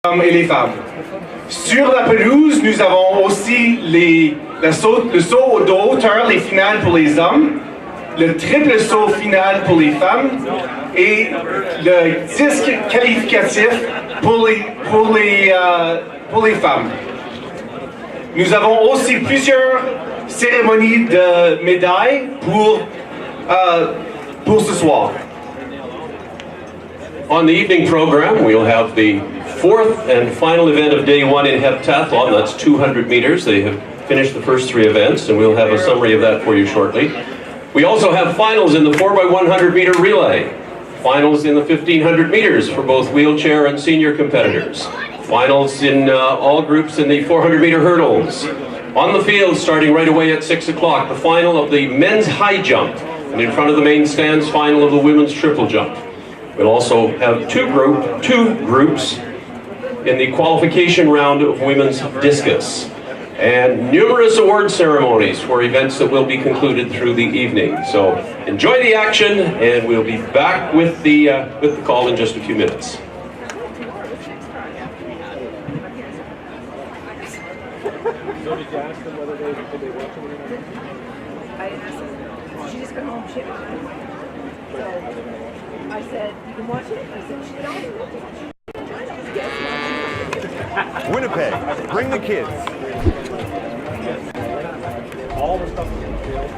hommes et les femmes. Sur la pelouse, nous avons aussi le saut de hauteur, les finales pour les hommes, le triple saut final pour les femmes et le disque qualificatif pour les femmes. Nous avons aussi plusieurs cérémonies de médailles pour ce soir. On the evening program, we'll have the fourth and final event of day one in heptathlon. That's 200 meters. They have finished the first three events, and we'll have a summary of that for you shortly. We also have finals in the 4x100 meter relay, finals in the 1500 meters for both wheelchair and senior competitors, finals in all groups in the 400 meter hurdles. On the field, starting right away at 6 o'clock, the final of the men's high jump, and in front of the main stands, final of the women's triple jump. We'll also have two groups in the qualification round of women's discus, and numerous award ceremonies for events that will be concluded through the evening. So enjoy the action, and we'll be back with the call in just a few minutes. So did you ask them whether did they watch it or not? I asked her. She just got home. She so I said, "You can watch it." I said, "She don't." Winnipeg, bring the kids. All the stuff in the field.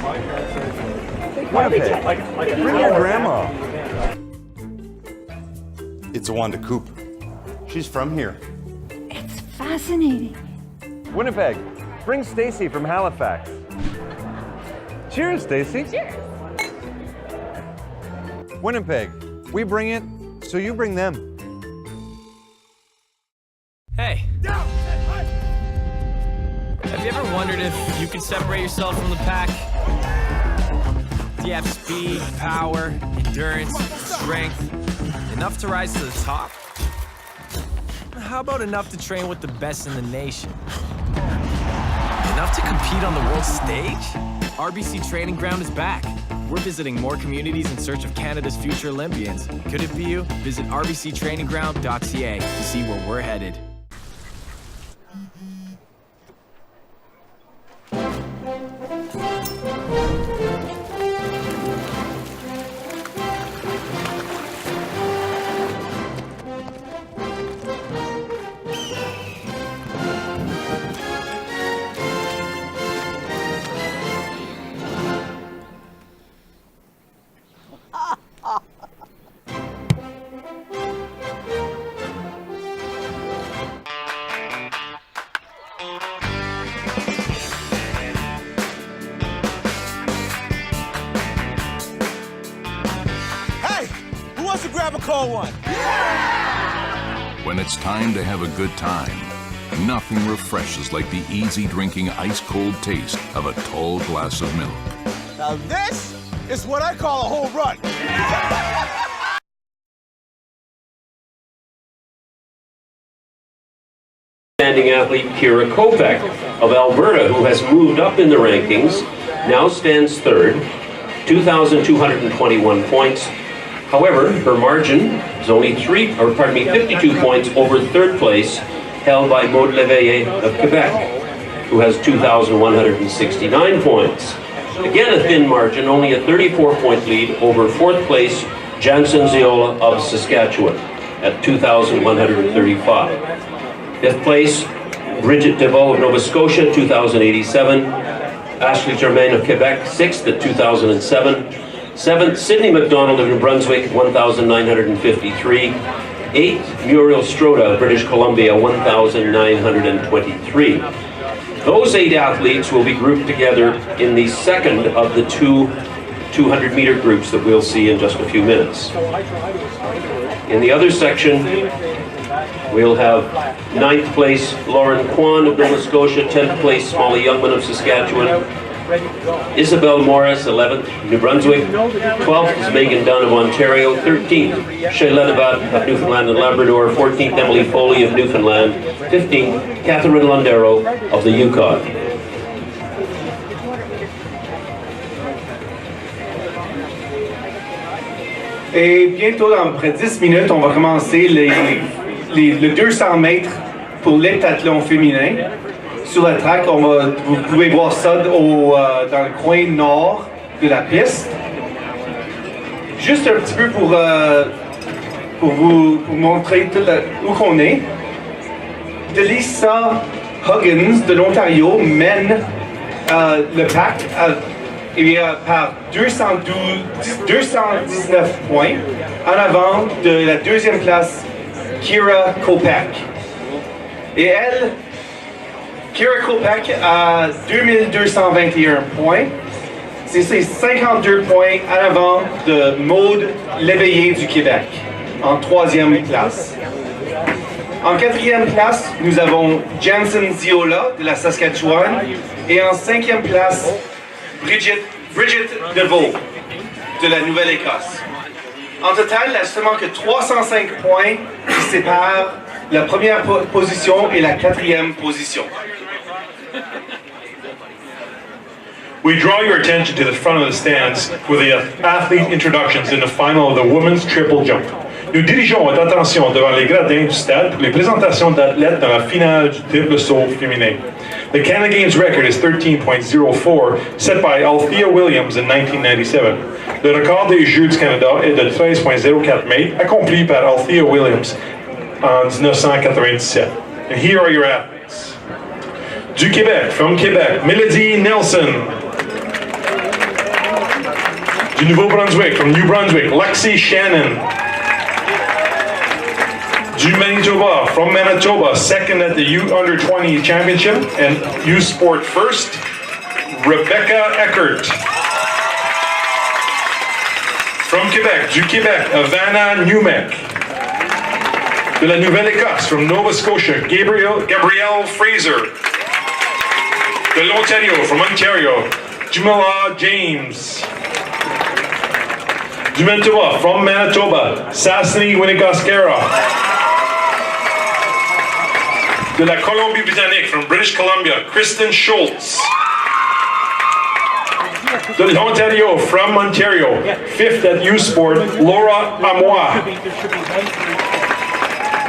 My parents said, Winnipeg, bring your grandma. It's Wanda Coop. She's from here. It's fascinating. Winnipeg, bring Stacy from Halifax. Cheers, Stacy. Cheers. Winnipeg, we bring it, so you bring them. Hey. Have you ever wondered if you could separate yourself from the pack? Do you have speed, power, endurance, strength, enough to rise to the top? How about enough to train with the best in the nation? Enough to compete on the world stage? RBC Training Ground is back. We're visiting more communities in search of Canada's future Olympians. Could it be you? Visit rbctrainingground.ca to see where we're headed. Grab a cold one. When it's time to have a good time, nothing refreshes like the easy drinking ice cold taste of a tall glass of milk. Now this is what I call a home run. Standing athlete Kira Kopek of Alberta, who has moved up in the rankings, now stands third, 2,221 points. However, her margin is only 52 points over third place, held by Maud Leveillé of Quebec, who has 2,169 points. Again, a thin margin, only a 34-point lead over fourth place Jansen Ziola of Saskatchewan at 2,135. Fifth place, Bridget Deveau of Nova Scotia, 2,087. Ashley Germain of Quebec, sixth at 2,007. Seventh, Sydney McDonald of New Brunswick, 1,953. Eighth, Muriel Stroda of British Columbia, 1,923. Those 8 athletes will be grouped together in the second of the two 200-meter groups that we'll see in just a few minutes. In the other section, we'll have 9th place Lauren Kwan of Nova Scotia, 10th place Molly Youngman of Saskatchewan, Isabel Morris, 11th, New Brunswick, 12th is Megan Dunn of Ontario, 13th, Shayla Devat of Newfoundland and Labrador, 14th, Emily Foley of Newfoundland, 15th, Catherine Londero of the Yukon. Et bientôt, dans près de 10 minutes, on va commencer le 200 mètres pour l'heptathlon féminin. Sur la track, vous pouvez voir ça dans le coin nord de la piste. Juste un petit peu pour vous montrer où qu'on est. Delisa Huggins de l'Ontario mène le pack par 219 points en avant de la deuxième place, Kira Kopeck. Et elle, Kira Kopeck a 2221 points. C'est 52 points en avant de Maude Léveillé du Québec, en troisième place. En quatrième place, nous avons Jansen Ziola de la Saskatchewan. Et en cinquième place, Bridget DeVaux de la Nouvelle-Écosse. En total, il n'y a seulement que 305 points qui séparent la première position et la quatrième position. We draw your attention to the front of the stands for the athlete introductions in the final of the women's triple jump. Nous dirigeons votre attention devant les gradins du stade pour les présentations d'athlètes dans la finale du triple saut féminin. The Canada Games record is 13.04, set by Althea Williams in 1997. Le record des Jeux du Canada est de 13.04 mètres, accompli par Althea Williams en 1997. And here are your athletes. Du Québec, from Quebec, Melody Nelson. Du Nouveau-Brunswick, from New Brunswick, Lexi Shannon. Du Manitoba, from Manitoba, second at the U-Under-20 Championship and U-Sport first, Rebecca Eckert. From Quebec, du Québec, Ivana Newmek. De la Nouvelle-Écosse, from Nova Scotia, Gabrielle Fraser. De l'Ontario, from Ontario, Jamila James. Du Manitoba, from Manitoba, Sassani Winnigoskera. De la Colombie-Britannique, from British Columbia, Kristen Schultz. De l'Ontario, from Ontario, fifth at U-Sport, Laura Amois.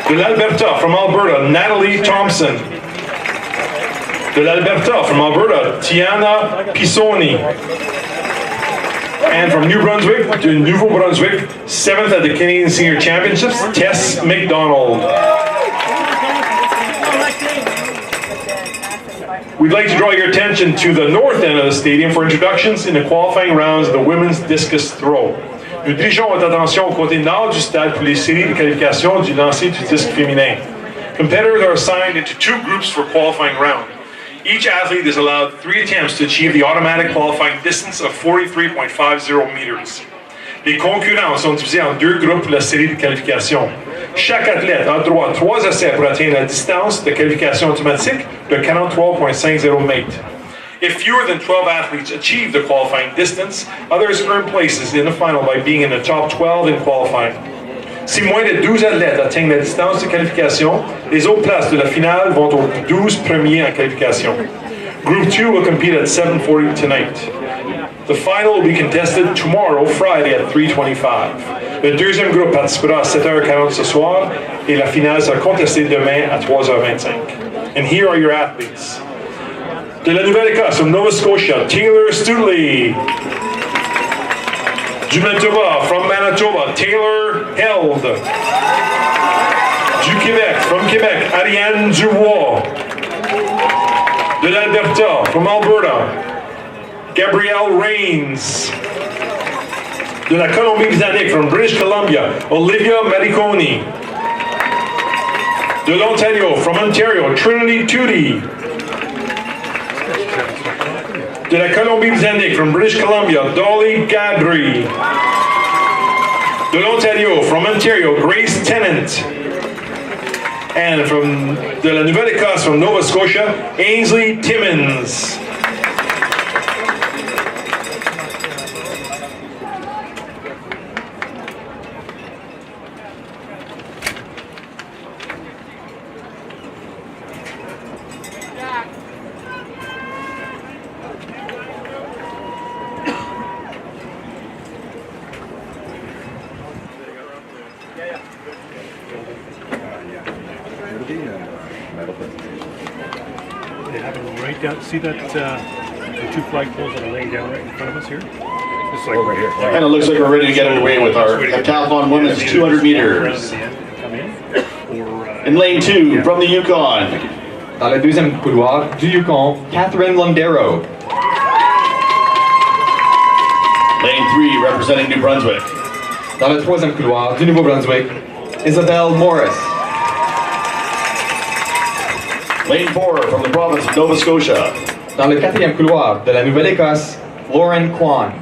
De l'Alberta, from Alberta, Natalie Thompson. De l'Alberta, from Alberta, Tiana Pisoni. And from New Brunswick to Nouveau-Brunswick, seventh at the Canadian Senior Championships, Tess McDonald. We'd like to draw your attention to the north end of the stadium for introductions in the qualifying rounds of the women's discus throw. Nous dirigeons votre attention au côté nord du stade pour les séries de qualification du lancer du disque féminin. Competitors are assigned into two groups for qualifying round. Each athlete is allowed 3 attempts to achieve the automatic qualifying distance of 43.50 meters. Les concurrents sont divisés en 2 groupes pour la série de qualification. Chaque athlète a droit à 3 essais pour atteindre la distance de qualification automatique de 43.50 mètres. If fewer than 12 athletes achieve the qualifying distance, others earn places in the final by being in the top 12 in qualifying. Si moins de 12 athlètes atteignent la distance de qualification, les autres places de la finale vont aux 12 premiers en qualification. Group 2 will compete at 7:40 tonight. The final will be contested tomorrow, Friday at 3:25. Le deuxième groupe participera à 7h40 ce soir et la finale sera contestée demain à 3h25. And here are your athletes. De la Nouvelle-Écosse, from Nova Scotia, Taylor Studley. Du Manitoba, from Manitoba, Taylor Held. Du Québec, from Québec, Ariane Dubois. De l'Alberta, from Alberta, Gabrielle Rains. De la Colombie-Britannique, from British Columbia, Olivia Mariconi. De l'Ontario, from Ontario, Trinity Tootie. De la Colombie-Britannique, from British Columbia, Dolly Gadry. De l'Ontario, from Ontario, Grace Tennant. And de la Nouvelle-Écosse, from Nova Scotia, Ainsley Timmins. They have it right down. See that the two flagpoles that are laying down right in front of us here? Just like over here. Kind of looks like we're ready to get underway with our heptathlon women's 200 meters. In lane 2 from the Yukon. Dans le deuxième couloir du Yukon, Catherine Londero. Lane 3 representing New Brunswick. Dans le troisième couloir du Nouveau-Brunswick, Isabelle Morris. Lane 4 from the province of Nova Scotia. Dans le quatrième couloir de la Nouvelle-Écosse, Lauren Kwan.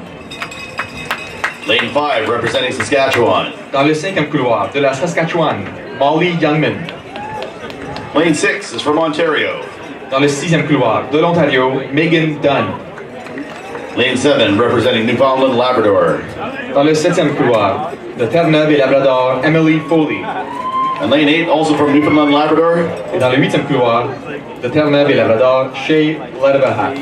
Lane 5 representing Saskatchewan. Dans le cinquième couloir de la Saskatchewan, Molly Youngman. Lane 6 is from Ontario. Dans le sixième couloir de l'Ontario, Megan Dunn. Lane 7 representing Newfoundland Labrador. Dans le septième couloir de Terre-Neuve et Labrador, Emily Foley. And lane 8 also from Newfoundland Labrador. Et dans le huitième couloir de Terre-Neuve et Labrador, Shay Ledebahat.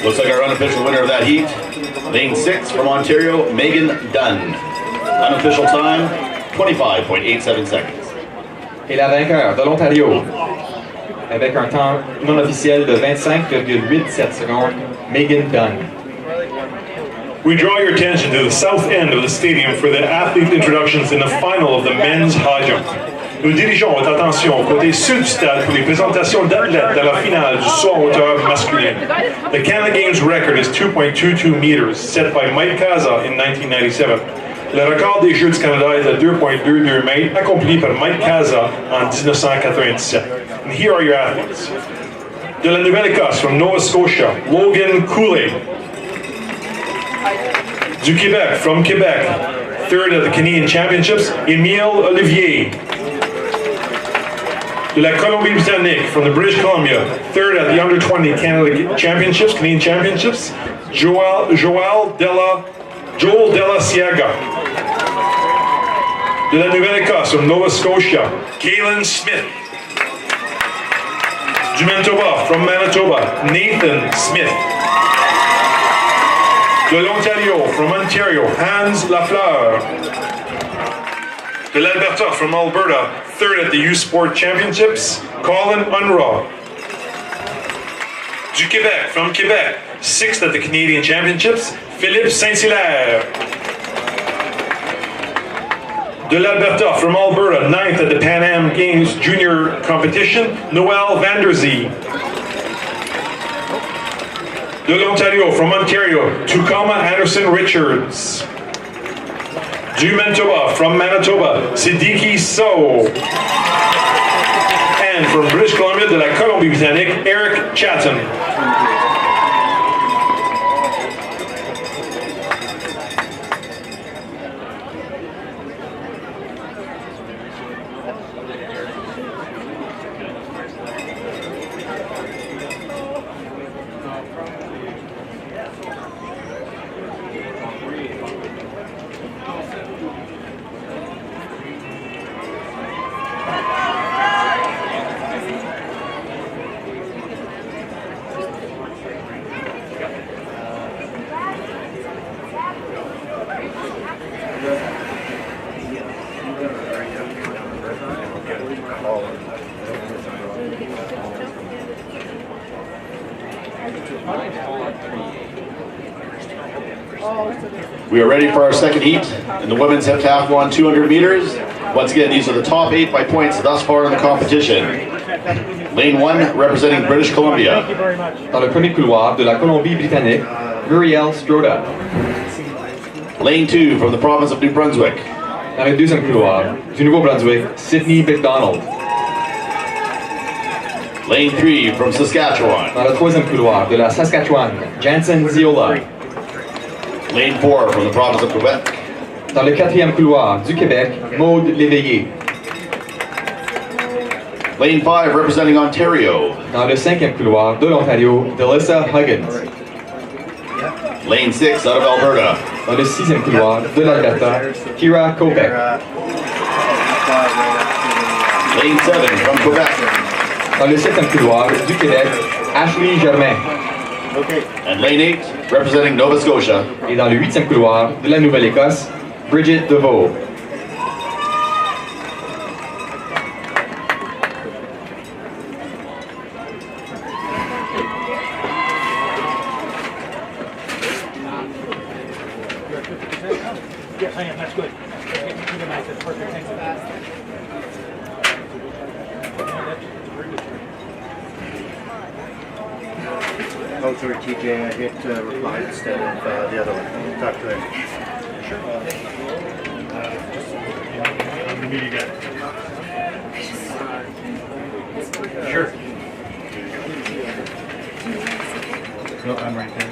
Looks like our unofficial winner of that heat, lane 6 from Ontario, Megan Dunn. Unofficial time, 25.87 seconds. Et la vainqueur de l'Ontario, avec un temps non officiel de 25,87 secondes, Megan Dunn. We draw your attention to the south end of the stadium for the athlete introductions in the final of the men's high jump. Nous dirigeons votre attention au côté sud du stade pour les présentations d'athlètes dans la finale du saut en hauteur masculin. The Canada Games record is 2.22 meters, set by Mike Kaza in 1997. Le record des Jeux du Canada est de 2.22 mètres, accompli par Mike Kaza en 1997. And here are your athletes. De la Nouvelle-Écosse, from Nova Scotia, Logan Cooley. Du Québec, from Quebec, third at the Canadian Championships, Émile Olivier. De la Colombie-Britannique, from the British Columbia, third at the Under-20 Canada Championships, Canadian Championships, Joel Della Siaga. De la Nouvelle-Écosse, from Nova Scotia, Kaylin Smith. Du Manitoba, from Manitoba, Nathan Smith. De l'Ontario, from Ontario, Hans Lafleur. De l'Alberta, from Alberta, third at the Youth Sport Championships, Colin Unruh. Du Québec, from Quebec, sixth at the Canadian Championships, Philippe Saint-Hilaire. De l'Alberta, from Alberta, ninth at the Pan Am Games Junior Competition, Noel Vanderzee. De l'Ontario, from Ontario, Tukama Anderson Richards. Du Manitoba, from Manitoba, Siddiqui Sow. And from British Columbia, de la Colombie-Britannique, Eric Chatham. We are ready for our second heat in the women's heptathlon 200 meters. Once again, these are the top 8 by points thus far in the competition. Lane 1 representing British Columbia. Dans le premier couloir de la Colombie-Britannique, Muriel Stroda. Lane 2 from the province of New Brunswick. Dans le deuxième couloir du Nouveau-Brunswick, Sydney McDonald. Lane 3 from Saskatchewan. Dans le troisième couloir de la Saskatchewan, Jansen Ziola. Lane 4 from the province of Quebec. Dans le quatrième couloir du Québec, Maude Léveillé. Lane 5 representing Ontario. Dans le cinquième couloir de l'Ontario, Delissa Huggins. Lane 6 out of Alberta. Dans le sixième couloir de l'Alberta, Kira Kopek. Lane 7 from Quebec. Dans le septième couloir du Québec, Ashley Germain. And lane 8 representing Nova Scotia. Et dans le huitième couloir de la Nouvelle-Écosse, Bridget DeVoe. Oh, sorry, TJ, I hit reply instead of the other one. Talk to him. Sure. The meeting guy. Sure. No, I'm right there.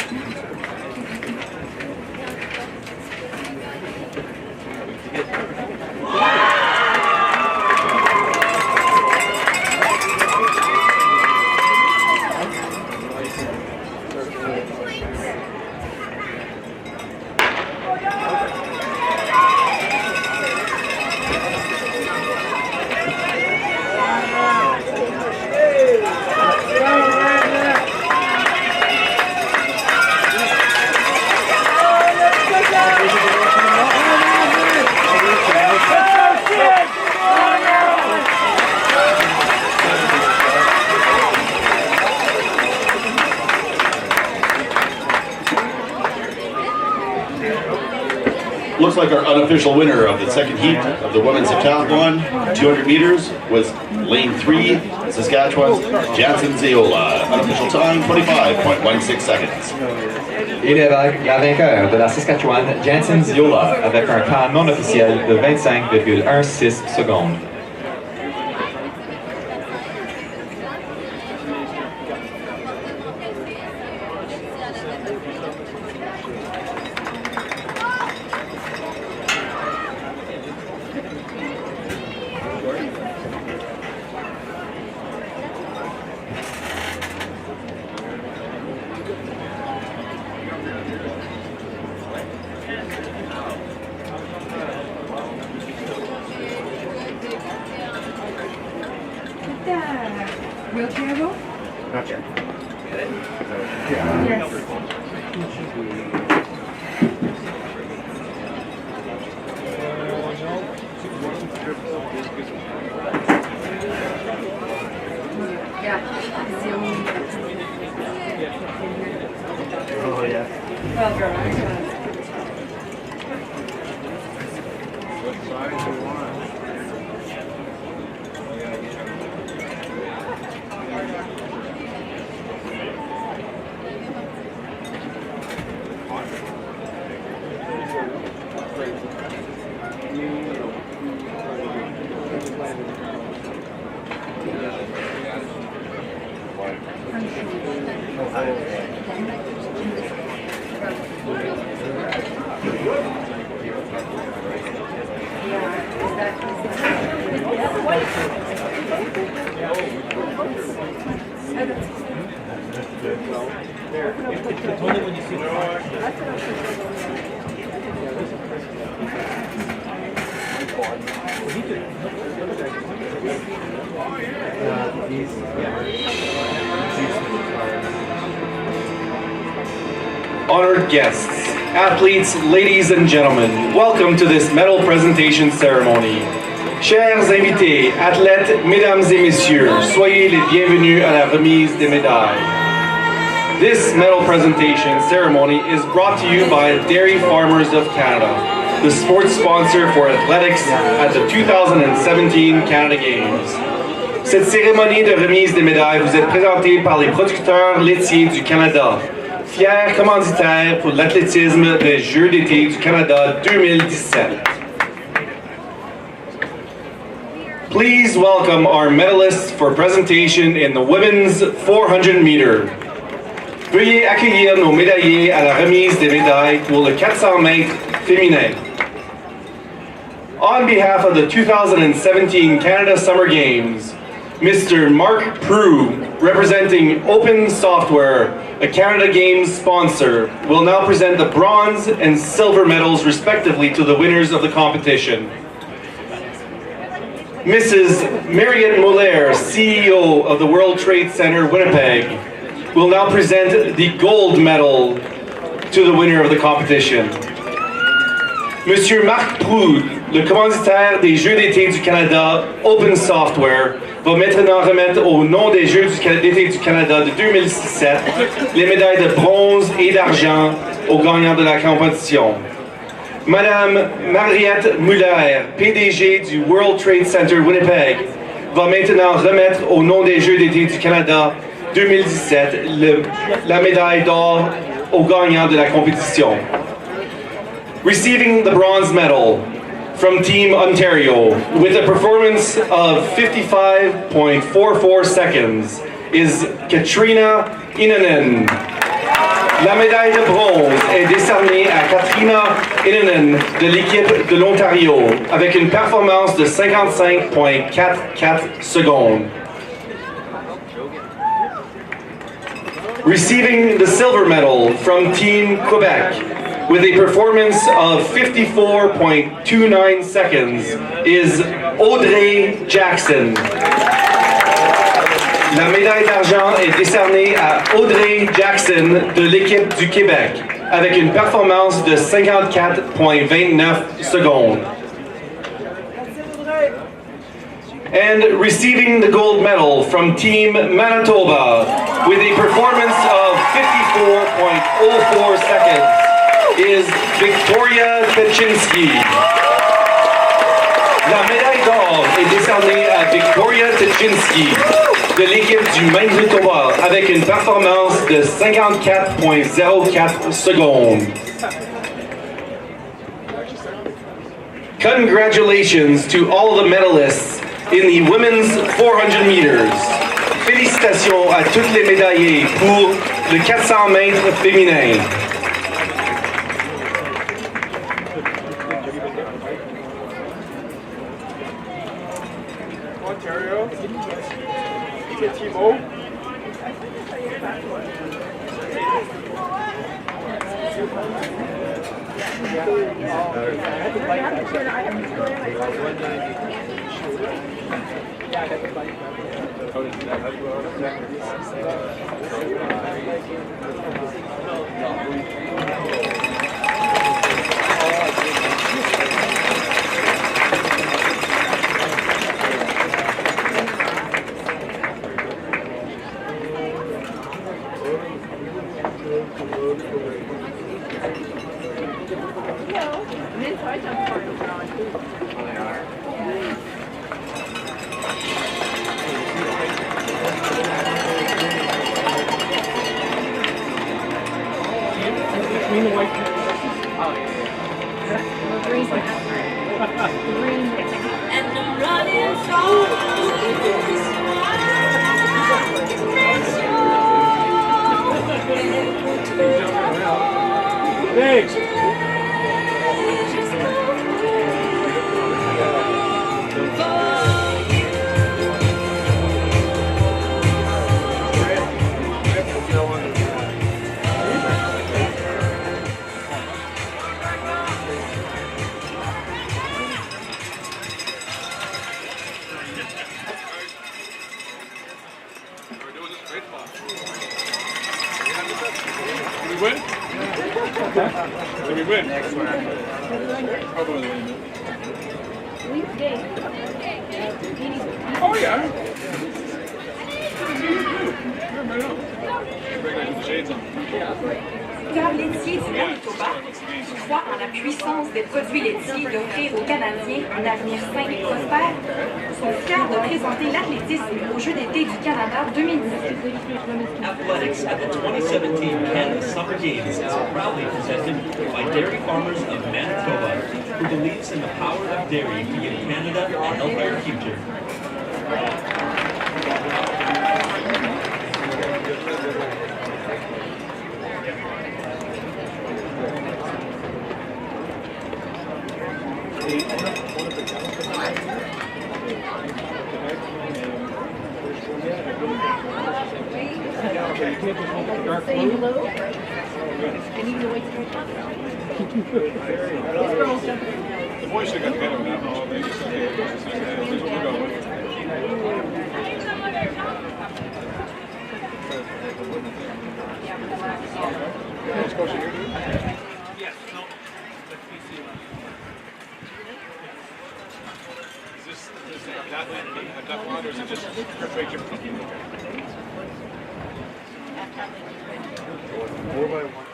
Looks like our unofficial winner of the second heat of the women's heptathlon 200 meters was lane 3, Saskatchewan's Jansen Ziola. Unofficial time 25.16 seconds. Et la vainqueur de la Saskatchewan, Jansen Ziola, avec un temps non officiel de 25,16 secondes. Wheelchair rope? Not yet. Oh, yeah. Well, girl, Honored guests, athletes, ladies and gentlemen, welcome to this medal presentation ceremony. Chers invités, athlètes, mesdames et messieurs, soyez les bienvenus à la remise des médailles. This medal presentation ceremony is brought to you by Dairy Farmers of Canada, the sports sponsor for athletics at the 2017 Canada Games. Cette cérémonie de remise des médailles vous est présentée par les producteurs laitiers du Canada, fiers commanditaires pour l'athlétisme des Jeux d'été du Canada 2017. Please welcome our medalists for presentation in the women's 400 meter. Veuillez accueillir nos médaillés à la remise des médailles pour le 400 mètres féminin. On behalf of the 2017 Canada Summer Games, Mr. Mark Prue, representing Open Software, a Canada Games sponsor, will now present the bronze and silver medals respectively to the winners of the competition. Mrs. Mariette Muller, CEO of the World Trade Center, Winnipeg, will now present the gold medal to the winner of the competition. Monsieur Marc Prue, le commanditaire des Jeux d'été du Canada, Open Software, va maintenant remettre au nom des Jeux d'été du Canada de 2017 les médailles de bronze et d'argent aux gagnants de la compétition. Madame Mariette Muller, PDG du World Trade Center Winnipeg, va maintenant remettre au nom des Jeux d'été du Canada 2017 la médaille d'or aux gagnants de la compétition. Receiving the bronze medal from Team Ontario with a performance of 55.44 seconds is Katrina Inanen. La médaille de bronze est décernée à Katrina Inanen de l'équipe de l'Ontario avec une performance de 55.44 secondes. Receiving the silver medal from Team Quebec with a performance of 54.29 seconds is Audrey Jackson. La médaille d'argent est décernée à Audrey Jackson de l'équipe du Québec avec une performance de 54.29 secondes. And receiving the gold medal from Team Manitoba with a performance of 54.04 seconds is Victoria Tchinski. La médaille d'or est décernée à Victoria Tchinski de l'équipe du Manitoba avec une performance de 54.04 secondes. Congratulations to all the medalists in the women's 400 meters. Félicitations à toutes les médaillées pour le 400 mètres féminin. Ontario, Timo. Thanks. we win? Did we win? Next one. We did. Oh, yeah. Cœur laitier du Manitoba croit en la puissance des produits laitiers d'offrir aux Canadiens un avenir sain et prospère, sont fiers de présenter l'athlétisme aux Jeux d'été du Canada 2017. Athletics at the 2017 Canada Summer Games is proudly presented by Dairy Farmers of Manitoba, who believes in the power of dairy to give Canada a healthier future. Say hello. And you can wait to come. This girl's jumping in now. The boys should have got together with that all day. We'll go. Yes. No. Is this a duck line or is it just straight jump? 4 by 1.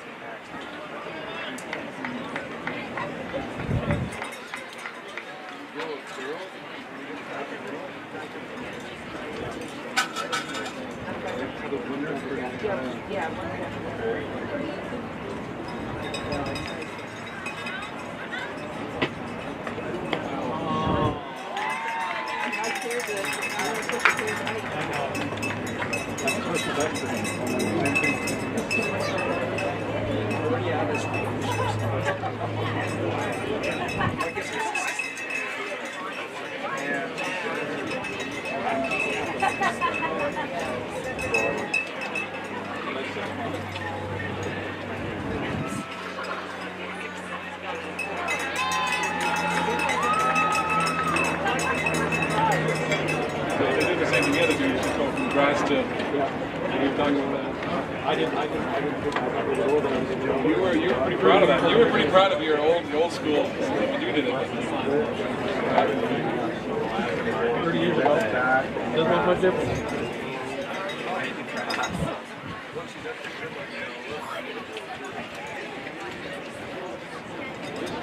You were pretty proud of that. You were pretty proud of your old school. You did it. 30 years ago. Doesn't make much difference.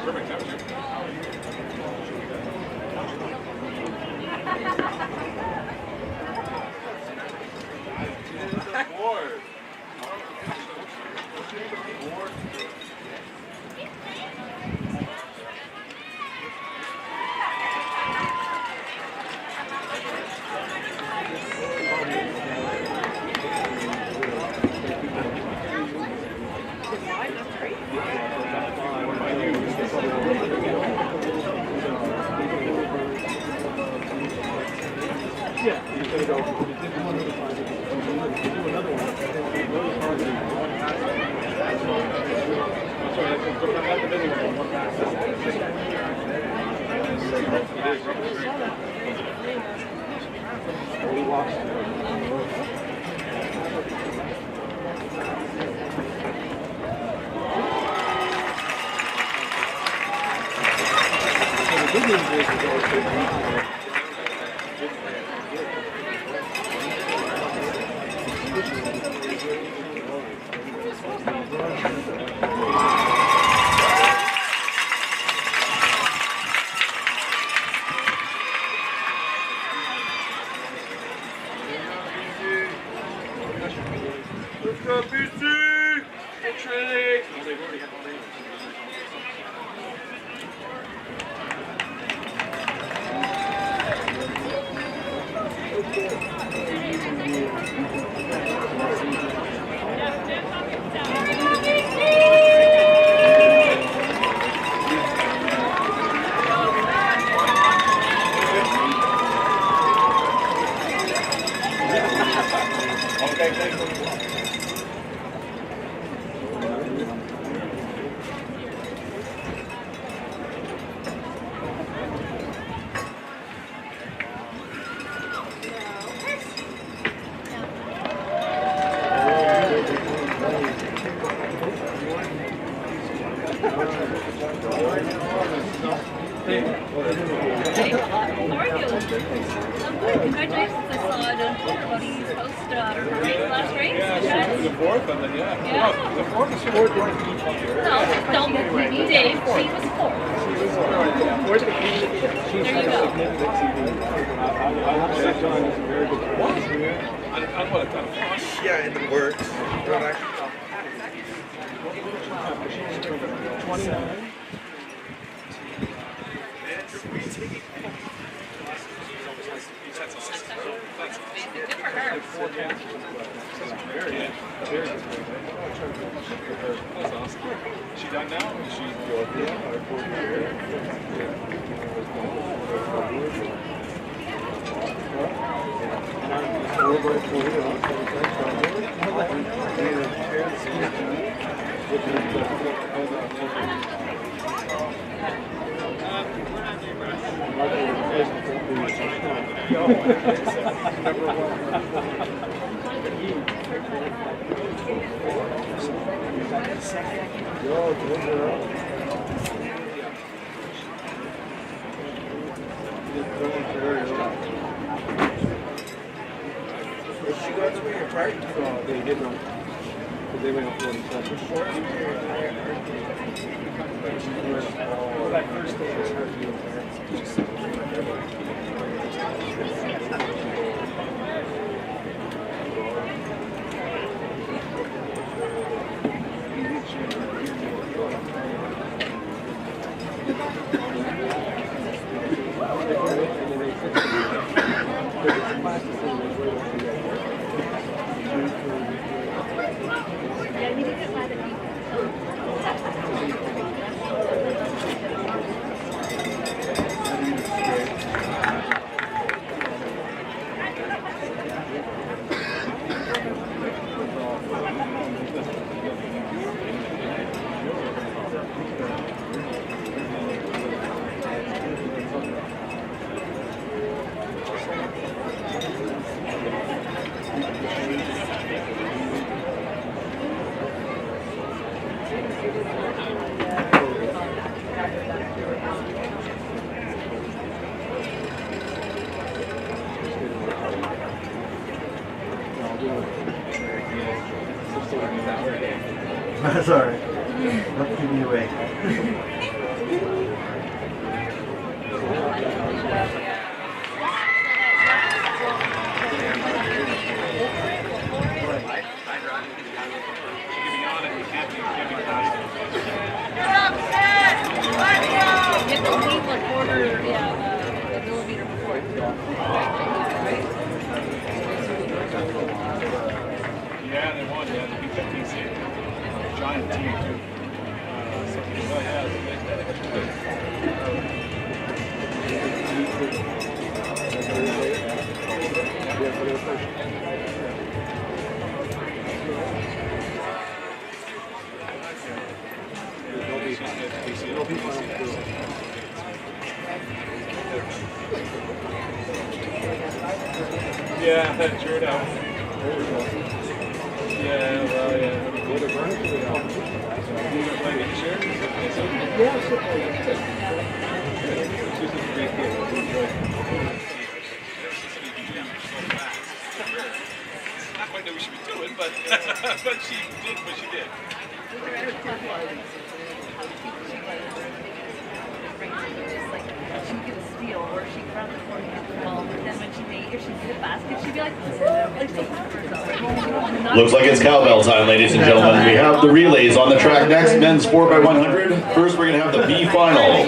Perfect temperature. Congratulations, I saw it on Cody's post last race. Yeah, the fourth, and then the fourth is fourth. No, don't Dave, she was fourth. There you go. Yeah, in the works. 29. Good for her. That's awesome. Is she done now? Is she They did not. Because they went up 47. Well, that first day was hard to do. That's all right. Don't keep me away. Yeah, they won. Yeah, they beat that TC. Giant team, too. Yeah, that turned out. Yeah, well, yeah. Go to Burns or you gonna play next year? Yeah, sure. She's a great kid. Not quite know what she was doing, but but she did what she did. She could steal, or she could run the floor and get the ball, but then when she made, if she did a basket, she'd be like so proud of herself. Looks like it's cowbell time, ladies and gentlemen. We have the relays on the track next. Men's 4x100. First, we're going to have the B final.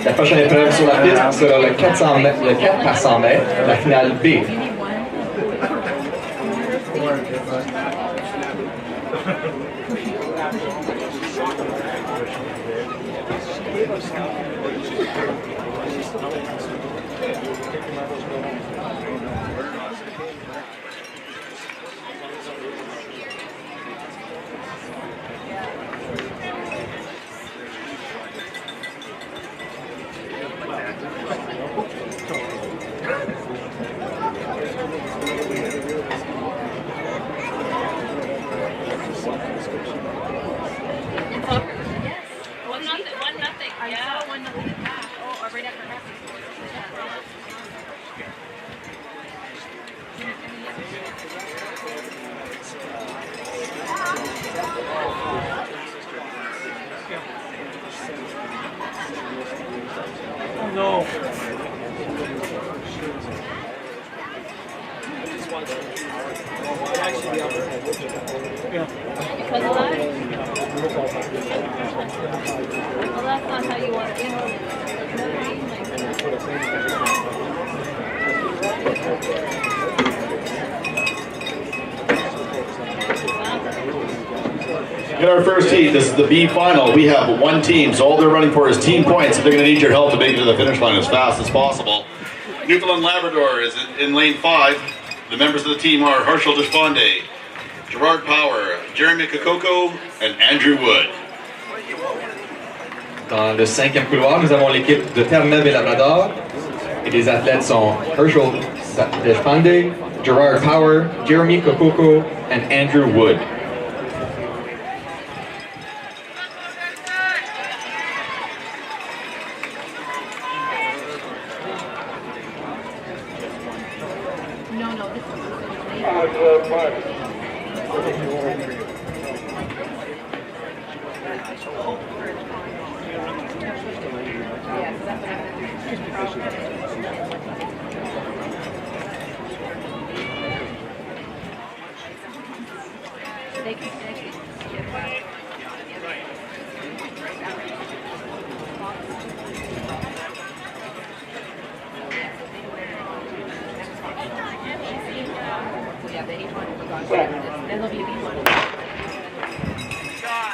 La prochaine épreuve sur la piste sera le 400 mètres, le 4 par 100 mètres, la finale B. In our first heat, this is the B final. We have one team, so all they're running for is team points. They're going to need your help to make it to the finish line as fast as possible. Newfoundland Labrador is in lane 5. The members of the team are Herschel Deshpande, Gerard Power, Jeremy Kokoko, and Andrew Wood. Dans le 5e couloir, nous avons l'équipe de Terre-Neuve et Labrador. Et les athlètes sont Herschel Deshpande, Gerard Power, Jeremy Kokoko, and Andrew Wood.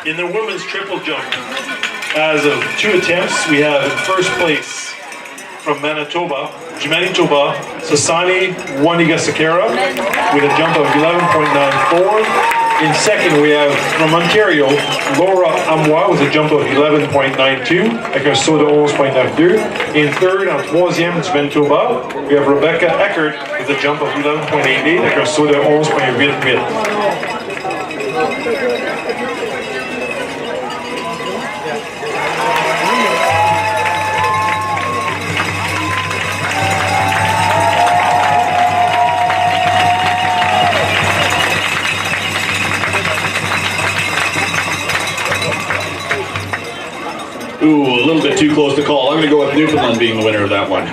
In the women's triple jump, as of 2 attempts, we have in first place from Manitoba, Sasani Wanigasakara with a jump of 11.94. In second, we have from Ontario, Laura Amois with a jump of 11.92 avec un saut de 11.92. In third, en troisième du Manitoba, we have Rebecca Eckert with a jump of 11.88 avec un saut de 11.88. Ooh, a little bit too close to call. I'm going to go with Newfoundland being the winner of that one.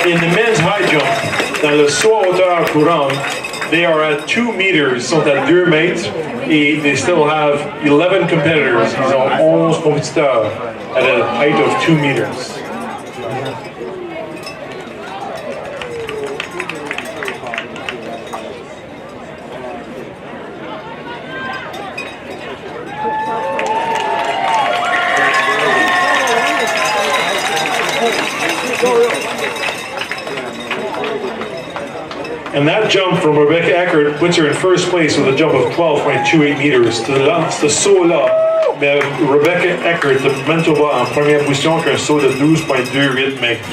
In the men's high jump, dans le saut à hauteur courant, they are at 2 meters, sont à 2 mètres, et they still have 11 competitors. Ils ont 11 compétiteurs at a height of 2 meters. And that jump from Rebecca Eckert puts her in first place with a jump of 12.28 meters. Ce saut-là, mais Rebecca Eckert de Manitoba en première position avec un saut de 12.28 mètres.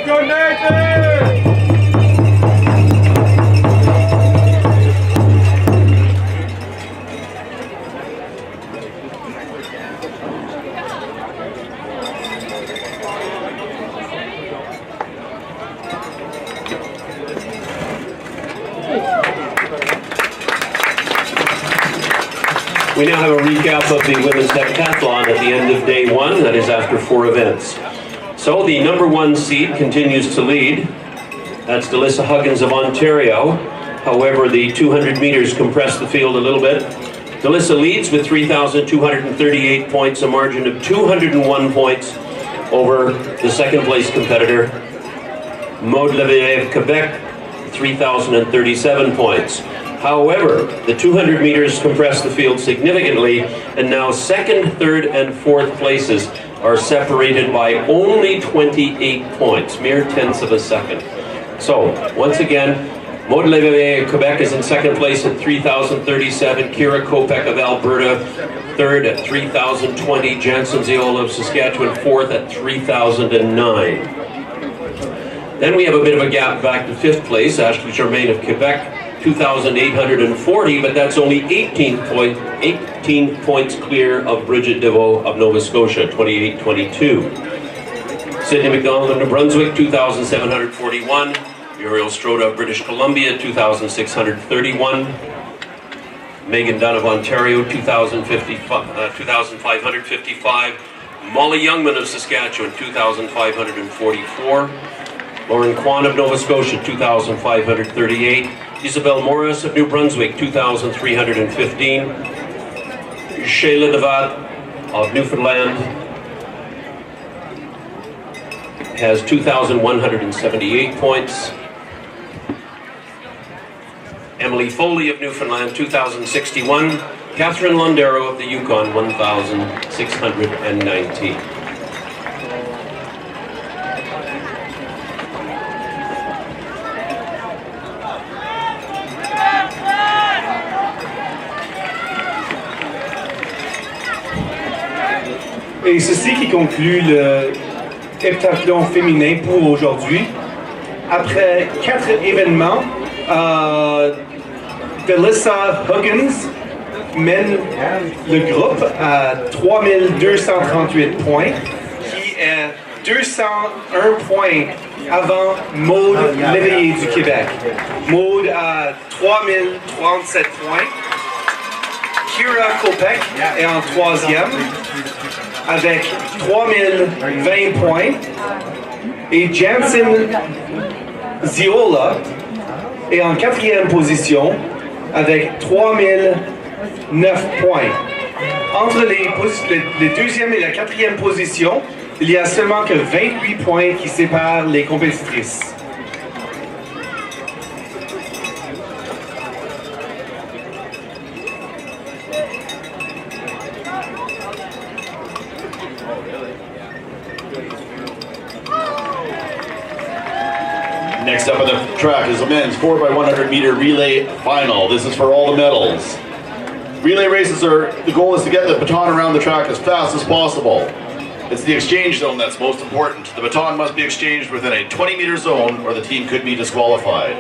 Go Nathan! We now have a recap of the women's heptathlon at the end of day 1, that is after 4 events. So the number 1 seed continues to lead. That's Delissa Huggins of Ontario. However, the 200 meters compressed the field a little bit. Delissa leads with 3,238 points, a margin of 201 points over the second place competitor. Maud Leveille of Quebec, 3,037 points. However, the 200 meters compressed the field significantly, and now second, third, and fourth places are separated by only 28 points, mere tenths of a second. So, once again, Maud Leveille of Quebec is in second place at 3,037, Kira Kopek of Alberta third at 3,020, Jansen Ziola of Saskatchewan fourth at 3,009. Then we have a bit of a gap back to fifth place, Ashley Germain of Quebec, 2,840, but that's only 18 points clear of Bridget DeVoe of Nova Scotia, 2822. Sydney McDonald of New Brunswick, 2,741. Muriel Strode of British Columbia, 2,631. Megan Dunn of Ontario, 2,555. Molly Youngman of Saskatchewan, 2,544. Lauren Kwan of Nova Scotia, 2,538. Isabel Morris of New Brunswick, 2,315. Shayla Devat of Newfoundland has 2,178 points. Emily Foley of Newfoundland, 2,061. Catherine Londero of the Yukon, 1,619. Et ceci qui conclut le heptathlon féminin pour aujourd'hui. Après 4 événements, Delissa Huggins mène le groupe à 3,238 points, qui est 201 points avant Maud Léveillé du Québec. Maud a 3,037 points. Kira Kopek est en troisième avec 3,020 points. Et Jansen Ziola est en quatrième position avec 3,009 points. Entre les deuxième et la quatrième position, il y a seulement que 28 points qui séparent les compétitrices. Next up on the track is the men's 4x100 meter relay final. This is for all the medals. Relay races the goal is to get the baton around the track as fast as possible. It's the exchange zone that's most important. The baton must be exchanged within a 20-meter zone or the team could be disqualified.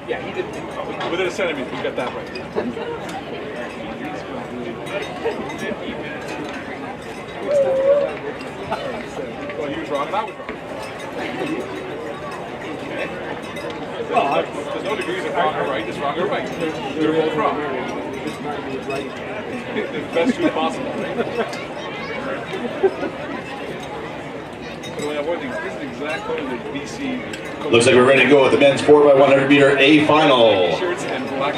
Yeah, he did. Within a centimeter, you got that right. Well, you was wrong and I was wrong. Well, there's no degrees of wrong or right. It's wrong or right. You're both wrong. The best truth possible. Looks like we're ready to go with the men's 4x100 meter A final.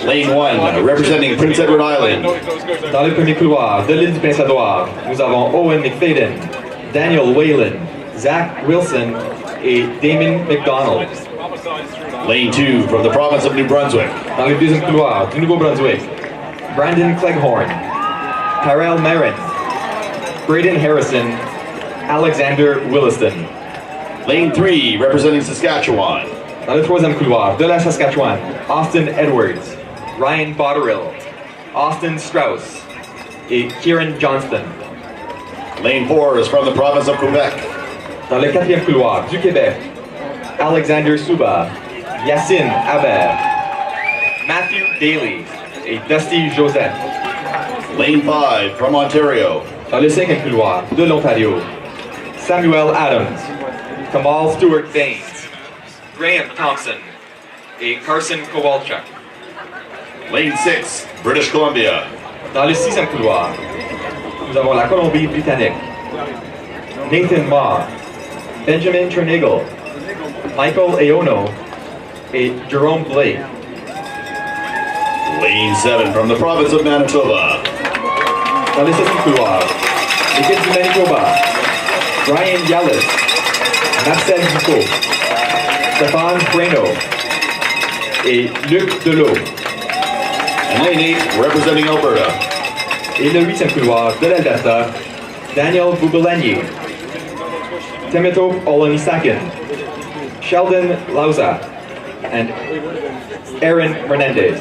Lane 1, representing Prince Edward Island. Dans le premier couloir de l'île du Prince-Édouard, nous avons Owen McFadden, Daniel Whalen, Zach Wilson et Damon McDonald. Lane 2, from the province of New Brunswick. Dans le deuxième couloir du Nouveau-Brunswick, Brandon Cleghorn, Tyrell Marin, Braden Harrison, Alexander Williston. Lane 3, representing Saskatchewan. Dans le troisième couloir, de la Saskatchewan, Austin Edwards, Ryan Botterill, Austin Strauss et Kieran Johnston. Lane 4 is from the province of Quebec. Dans le quatrième couloir, du Québec, Alexander Suba, Yacine Aber, Matthew Daly et Dusty Joseph. Lane 5 from Ontario. Dans le cinquième couloir, de l'Ontario, Samuel Adams, Kamal Stewart Baines, Graham Thompson et Carson Kowalchuk. Lane 6, British Columbia. Dans le sixième couloir, nous avons la Colombie-Britannique, Nathan Ma, Benjamin Turnagel, Michael Aono et Jerome Blake. Lane 7 from the province of Manitoba. Dans le septième couloir, l'équipe du Manitoba, Brian Yallis, Marcel Ducot, Stéphane Breno et Luc Delot. And Lane 8, representing Alberta. Et le huitième couloir de l'Alberta, Daniel Bubelanier, Timothy Olonisakin, Sheldon Lauza, and Aaron Hernandez.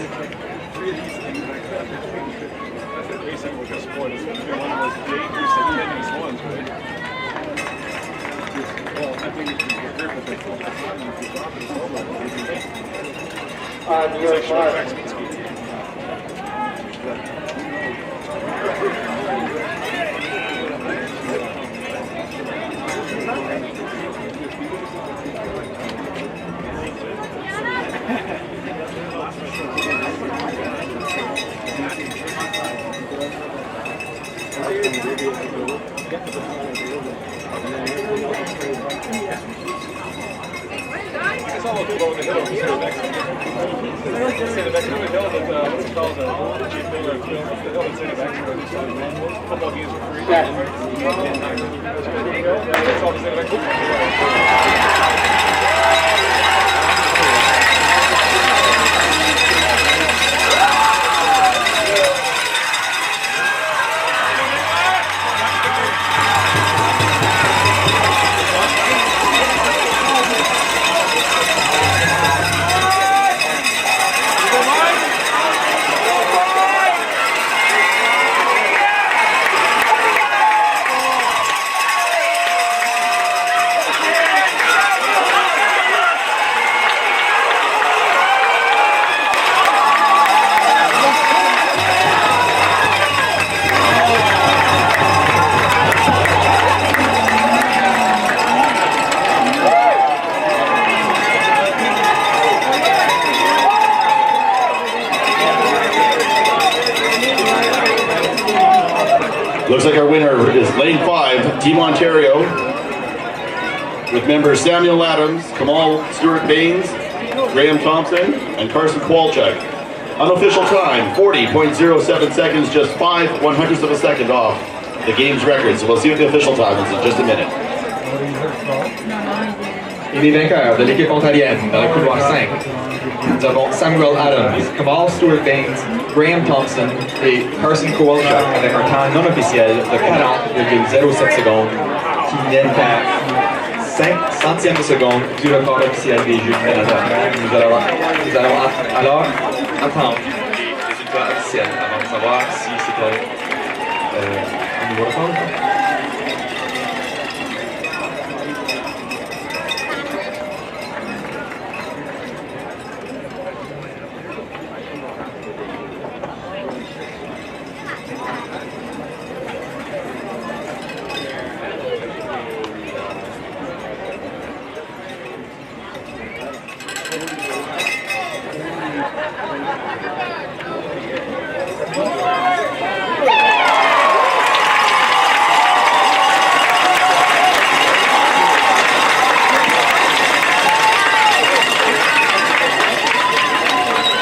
Looks like our winner is Lane 5, Team Ontario, with members Samuel Adams, Kamal Stewart Baines, Graham Thompson, and Carson Kowalchuk. Unofficial time, 40.07 seconds, just 5/100ths of a second off the game's record. So we'll see what the official time is in just a minute. Et les vainqueurs de l'équipe ontarienne dans le couloir 5, nous avons Samuel Adams, Kamal Stewart Baines, Graham Thompson et Carson Kowalchuk avec un temps non officiel de 40,07 secondes qui n'est qu'à 5 centièmes de seconde du record officiel des Jeux du Canada. Nous allons alors attendre les résultats officiels avant de savoir si c'était un nouveau record.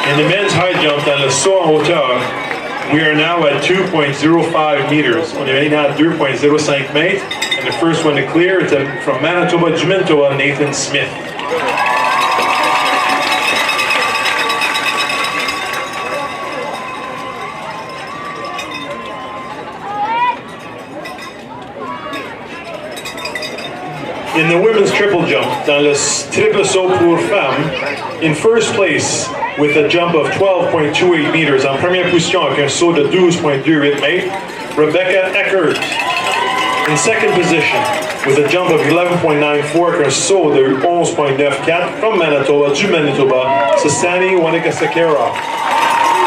In the men's high jump dans le saut en hauteur, we are now at 2.05 meters. On est maintenant à 2.05 mètres. And the first one to clear is from Manitoba, du Manitoba, Nathan Smith. In the women's triple jump, dans le triple saut pour femmes, in first place with a jump of 12.28 meters, en première position avec un saut de 12.28 mètres, Rebecca Eckert. In second position with a jump of 11.94 avec un saut de 11.94 from Manitoba, du Manitoba, Sasani Wanakasekera.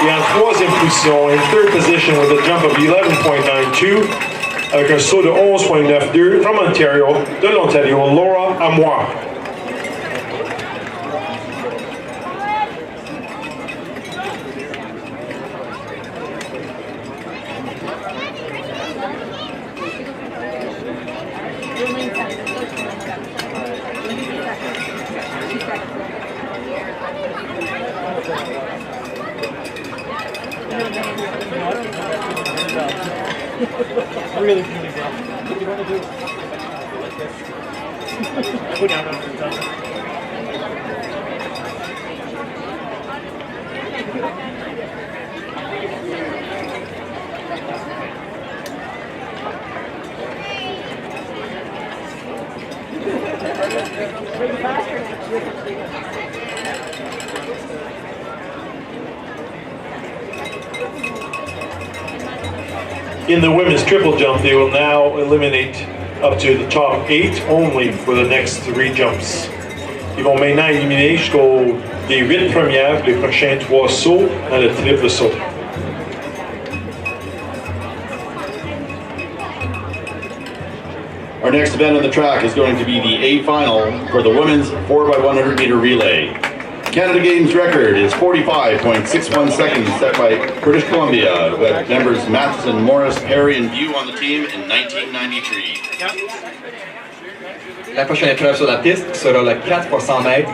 Et en troisième position, in third position with a jump of 11.92 avec un saut de 11.92 from Ontario, de l'Ontario, Laura Amoir. Really, really well. What do you want to do? Like this. Go down on the top. In the women's triple jump, they will now eliminate up to the top 8 only for the next 3 jumps. Ils vont maintenant éliminer jusqu'aux 8 premières pour les prochains 3 sauts dans le triple saut. Our next event on the track is going to be the A final for the women's 4x100 meter relay. Canada Games record is 45.61 seconds set by British Columbia, who had members Matheson, Morris, Perry, and View on the team in 1993. La prochaine épreuve sur la piste sera le 4 x 100 mètres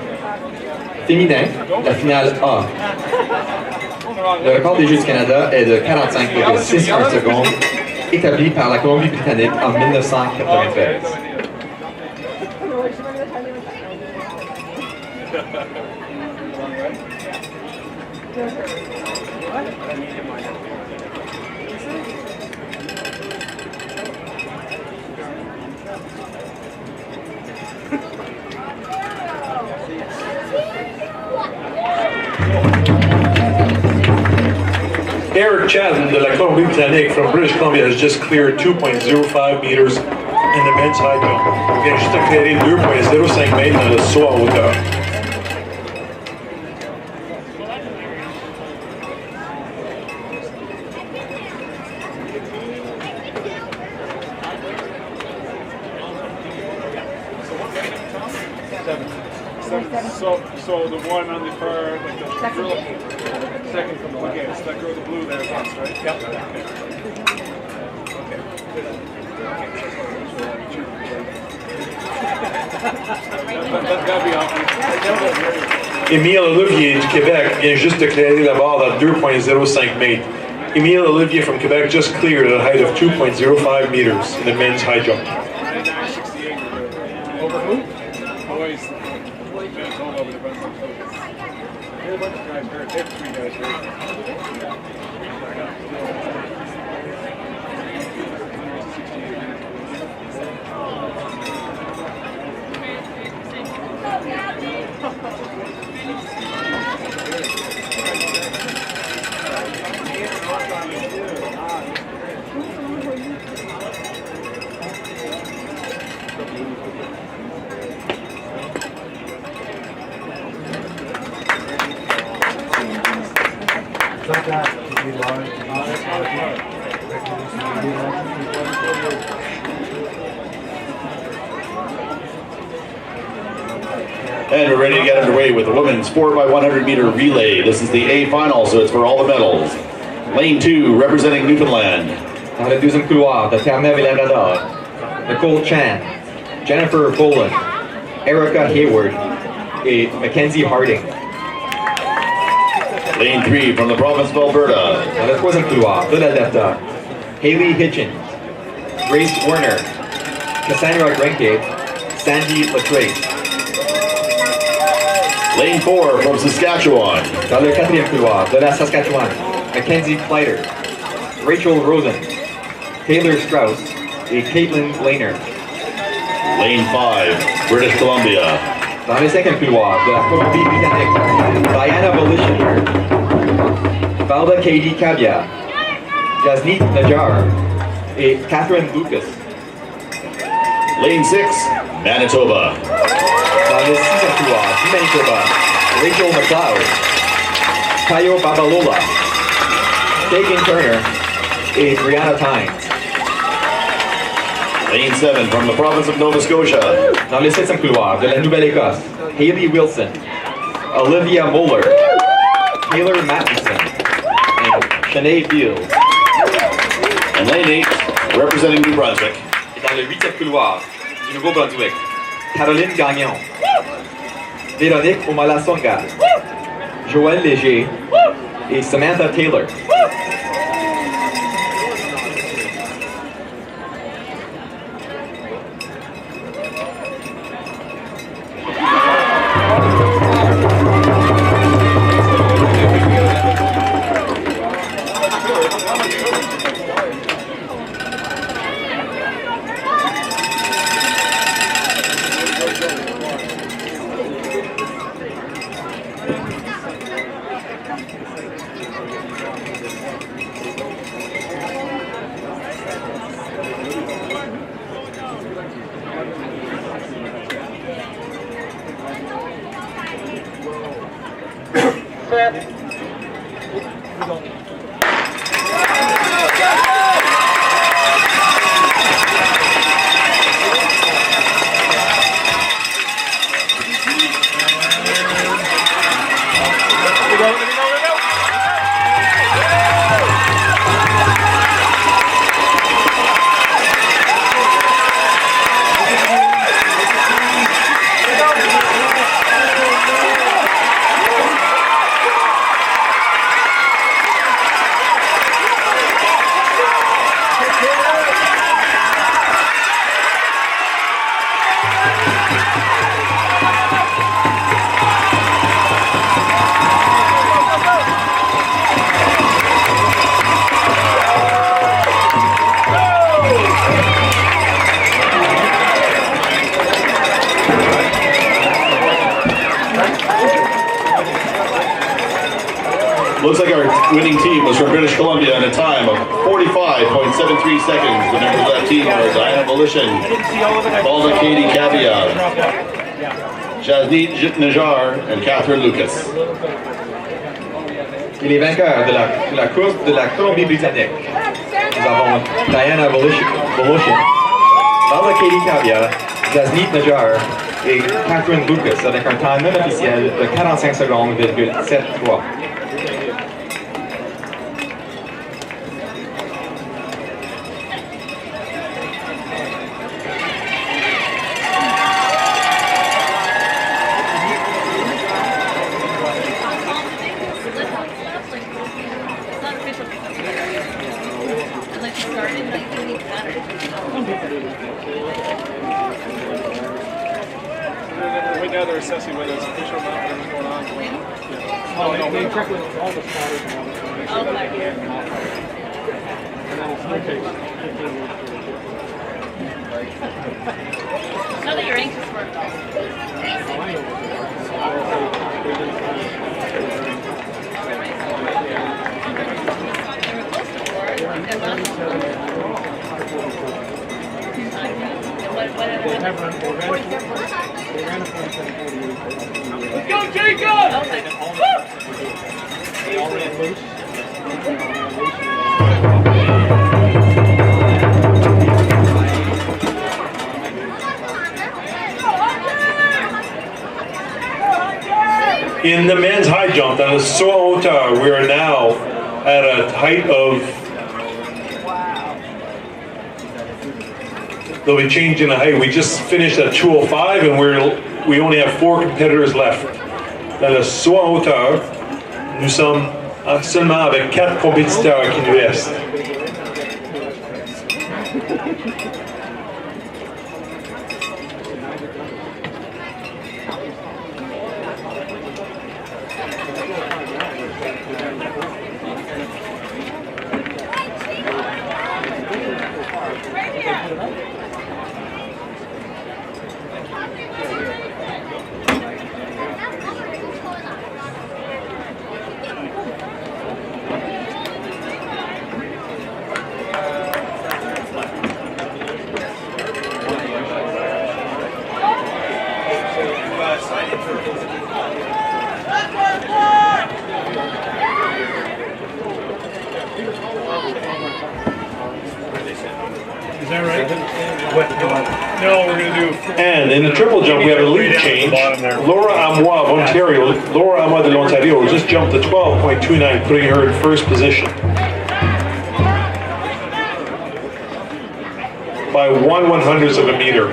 féminin, la finale A. Le record des Jeux du Canada est de 45,61 secondes, établi par la Colombie-Britannique en 1993. Eric Chasm de la Colombie-Britannique from British Columbia has just cleared 2.05 meters in the men's high jump. Il vient juste de clearer 2.05 mètres dans le saut en hauteur. So the one on the far, like the girl, second from the left. Okay, so that girl with the blue there is us, right? Yep. Okay. That'd be awesome. Émile Olivier du Québec vient juste de clearer la barre à 2.05 mètres. Émile Olivier from Quebec just cleared at a height of 2.05 meters in the men's high jump. Over who? Boys. All over the bunch. A whole bunch of guys hurt. 3 guys hurt. And we're ready to get underway with the women's 4x100 meter relay. This is the A final, so it's for all the medals. Lane 2, representing Newfoundland. Dans le deuxième couloir de Terre-Neuve et Labrador, Nicole Chan, Jennifer Boland, Erica Hayward et Mackenzie Harding. Lane 3 from the province of Alberta. Dans le troisième couloir de l'Alberta, Hayley Hitchens, Grace Warner, Cassandra Grenkate, Sandy Latrace. Lane 4 from Saskatchewan. Dans le quatrième couloir de la Saskatchewan, Mackenzie Kleider, Rachel Rosen, Taylor Strauss et Caitlin Lehner. Lane 5, British Columbia. Dans les cinquièmes couloirs de la Colombie-Britannique, Diana Volition, Valda Katie Kabia, Jasneet Najjar et Catherine Lucas. Lane 6, Manitoba. Dans le sixième couloir du Manitoba, Rachel McLeod, Tayo Babalola, Tegan Turner et Brianna Tynes. Lane 7 from the province of Nova Scotia. Dans le septième couloir de la Nouvelle-Écosse, Hayley Wilson, Olivia Moeller, Taylor Mattinson, and Shanae Fields. And lane 8, representing New Brunswick. Et dans le huitième couloir du Nouveau-Brunswick, Caroline Gagnon, Véronique Omalasonga, Joël Léger et Samantha Taylor. Looks like our winning team was from British Columbia in a time of 45.73 seconds. The members of that team were Diana Volition, Valda Katie Kabia, Jasneet Najjar, and Catherine Lucas. Et les vainqueurs de la course de la Colombie-Britannique, nous avons Diana Volition, Valda Katie Kabia, Jasneet Najjar et Catherine Lucas avec un temps non officiel de 45 secondes,73. Right now they're assessing whether it's official or not, whatever's going on. Yeah. Oh, no, they check with all the spotters and all the information. And then it's going to take 15 minutes. Now that you're anxious for it Let's go, Jacob! They all ran loose. In the men's high jump, on the saut en hauteur, we are now at a height of. They'll be changing the height. We just finished at 205, and we only have 4 competitors left. Dans le saut en hauteur, nous sommes seulement avec 4 compétiteurs qui nous restent. No, we're going to do. And in the triple jump, we have a lead change. Laura Amois of Ontario, Laura Amois de l'Ontario just jumped to 12.29, putting her in first position. By 1/100th of a meter.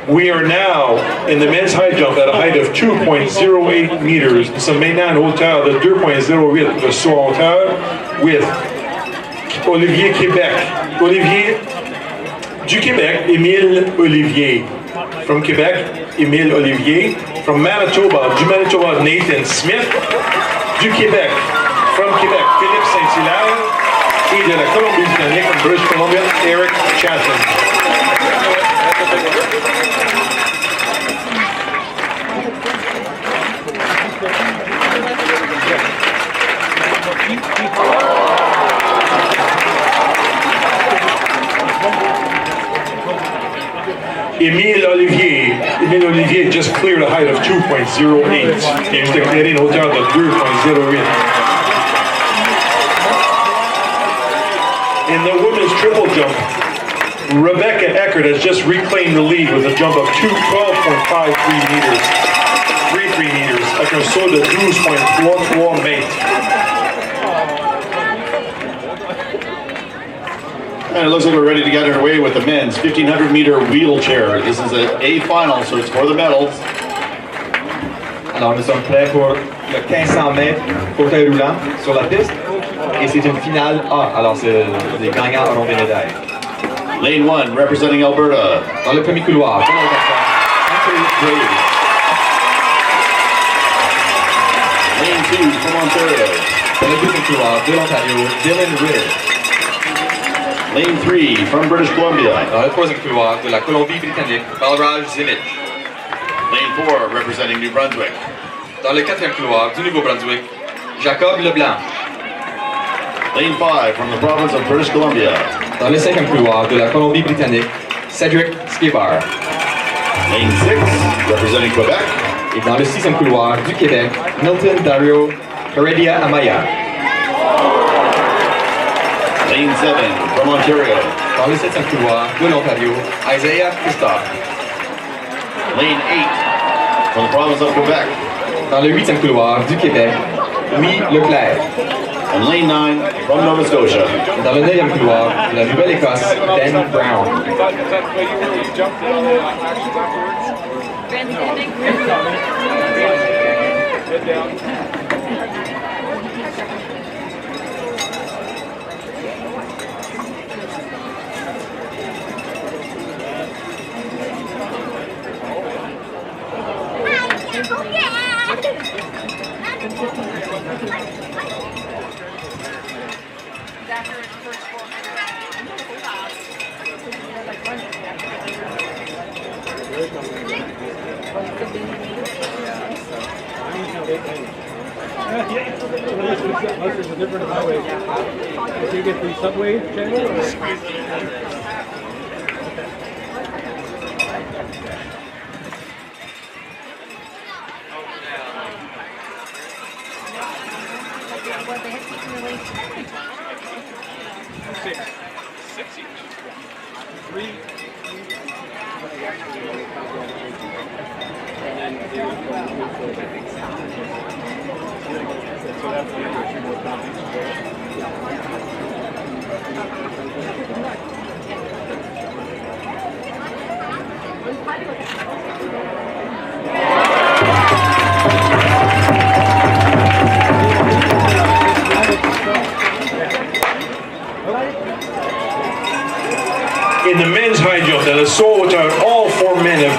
We are now in the men's high jump at a height of 2.08 meters. Nous sommes maintenant à une hauteur de 2.08 de saut en hauteur with Olivier Québec. Olivier du Québec, Émile Olivier. From Quebec, Émile Olivier. From Manitoba, du Manitoba, Nathan Smith. Du Québec, from Quebec, Philippe Saint-Hilaire. Et de la Colombie-Britannique, from British Columbia, Eric Chatham. Émile Olivier just cleared a height of 2.08. Il est déclaré une hauteur de 2.08. In the women's triple jump, Rebecca Eckert has just reclaimed the lead with a jump of 12.53 meters. 33 meters, avec un saut de 12.33 mètres. And it looks like we're ready to get underway with the men's 1500 meter wheelchair. This is a A final, so it's for the medals. Alors nous sommes prêts pour le 1500 mètres fauteuil roulant sur la piste. Et c'est une finale A, alors les gagnants auront des médailles. Lane 1, representing Alberta. Dans le premier couloir, Anthony Brady. Lane 2, from Ontario. Dans le deuxième couloir de l'Ontario, Dylan Ritter. Lane 3, from British Columbia. Dans le troisième couloir de la Colombie-Britannique, Balraj Zimic. Lane 4, representing New Brunswick. Dans le quatrième couloir du Nouveau-Brunswick, Jacob Leblanc. Lane 5, from the province of British Columbia. Dans le cinquième couloir de la Colombie-Britannique, Cedric Skibar. Lane 6, representing Quebec. Et dans le sixième couloir du Québec, Milton Dario Heredia Amaya. Lane 7, from Ontario. Dans le septième couloir de l'Ontario, Isaiah Christophe. Lane 8, from the province of Quebec. Dans le huitième couloir du Québec, Louis Leclerc. And lane 9, from Nova Scotia. Dans le neuvième couloir de la Nouvelle-Écosse, Ben Brown. Unless there's a different highway. Did you get the subway channel? Six each. 3. And then so that's the other 2 more pounds each.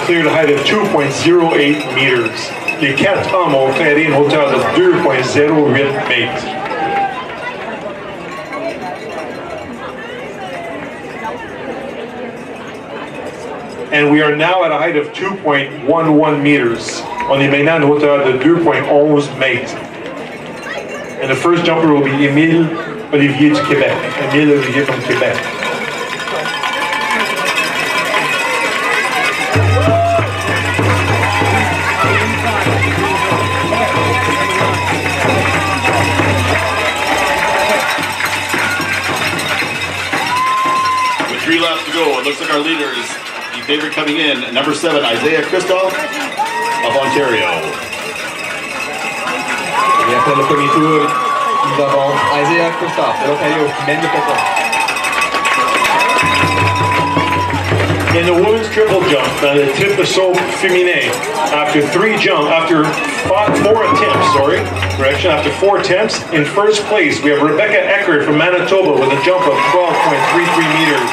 cleared a height of 2.08 meters. Les 4 hommes ont clairé une hauteur de 2.08 mètres. And we are now at a height of 2.11 meters. On est maintenant à une hauteur de 2.11 mètres. And the first jumper will be Émile Olivier du Québec. Émile Olivier from Québec. With 3 laps to go, it looks like our leader is the favorite coming in, number 7, Isaiah Christophe of Ontario. Et après le premier tour, nous avons Isaiah Christophe de l'Ontario qui mène le peloton. In the women's triple jump, the triple saut féminin, after 4 attempts, in first place we have Rebecca Eckert from Manitoba with a jump of 12.33 meters.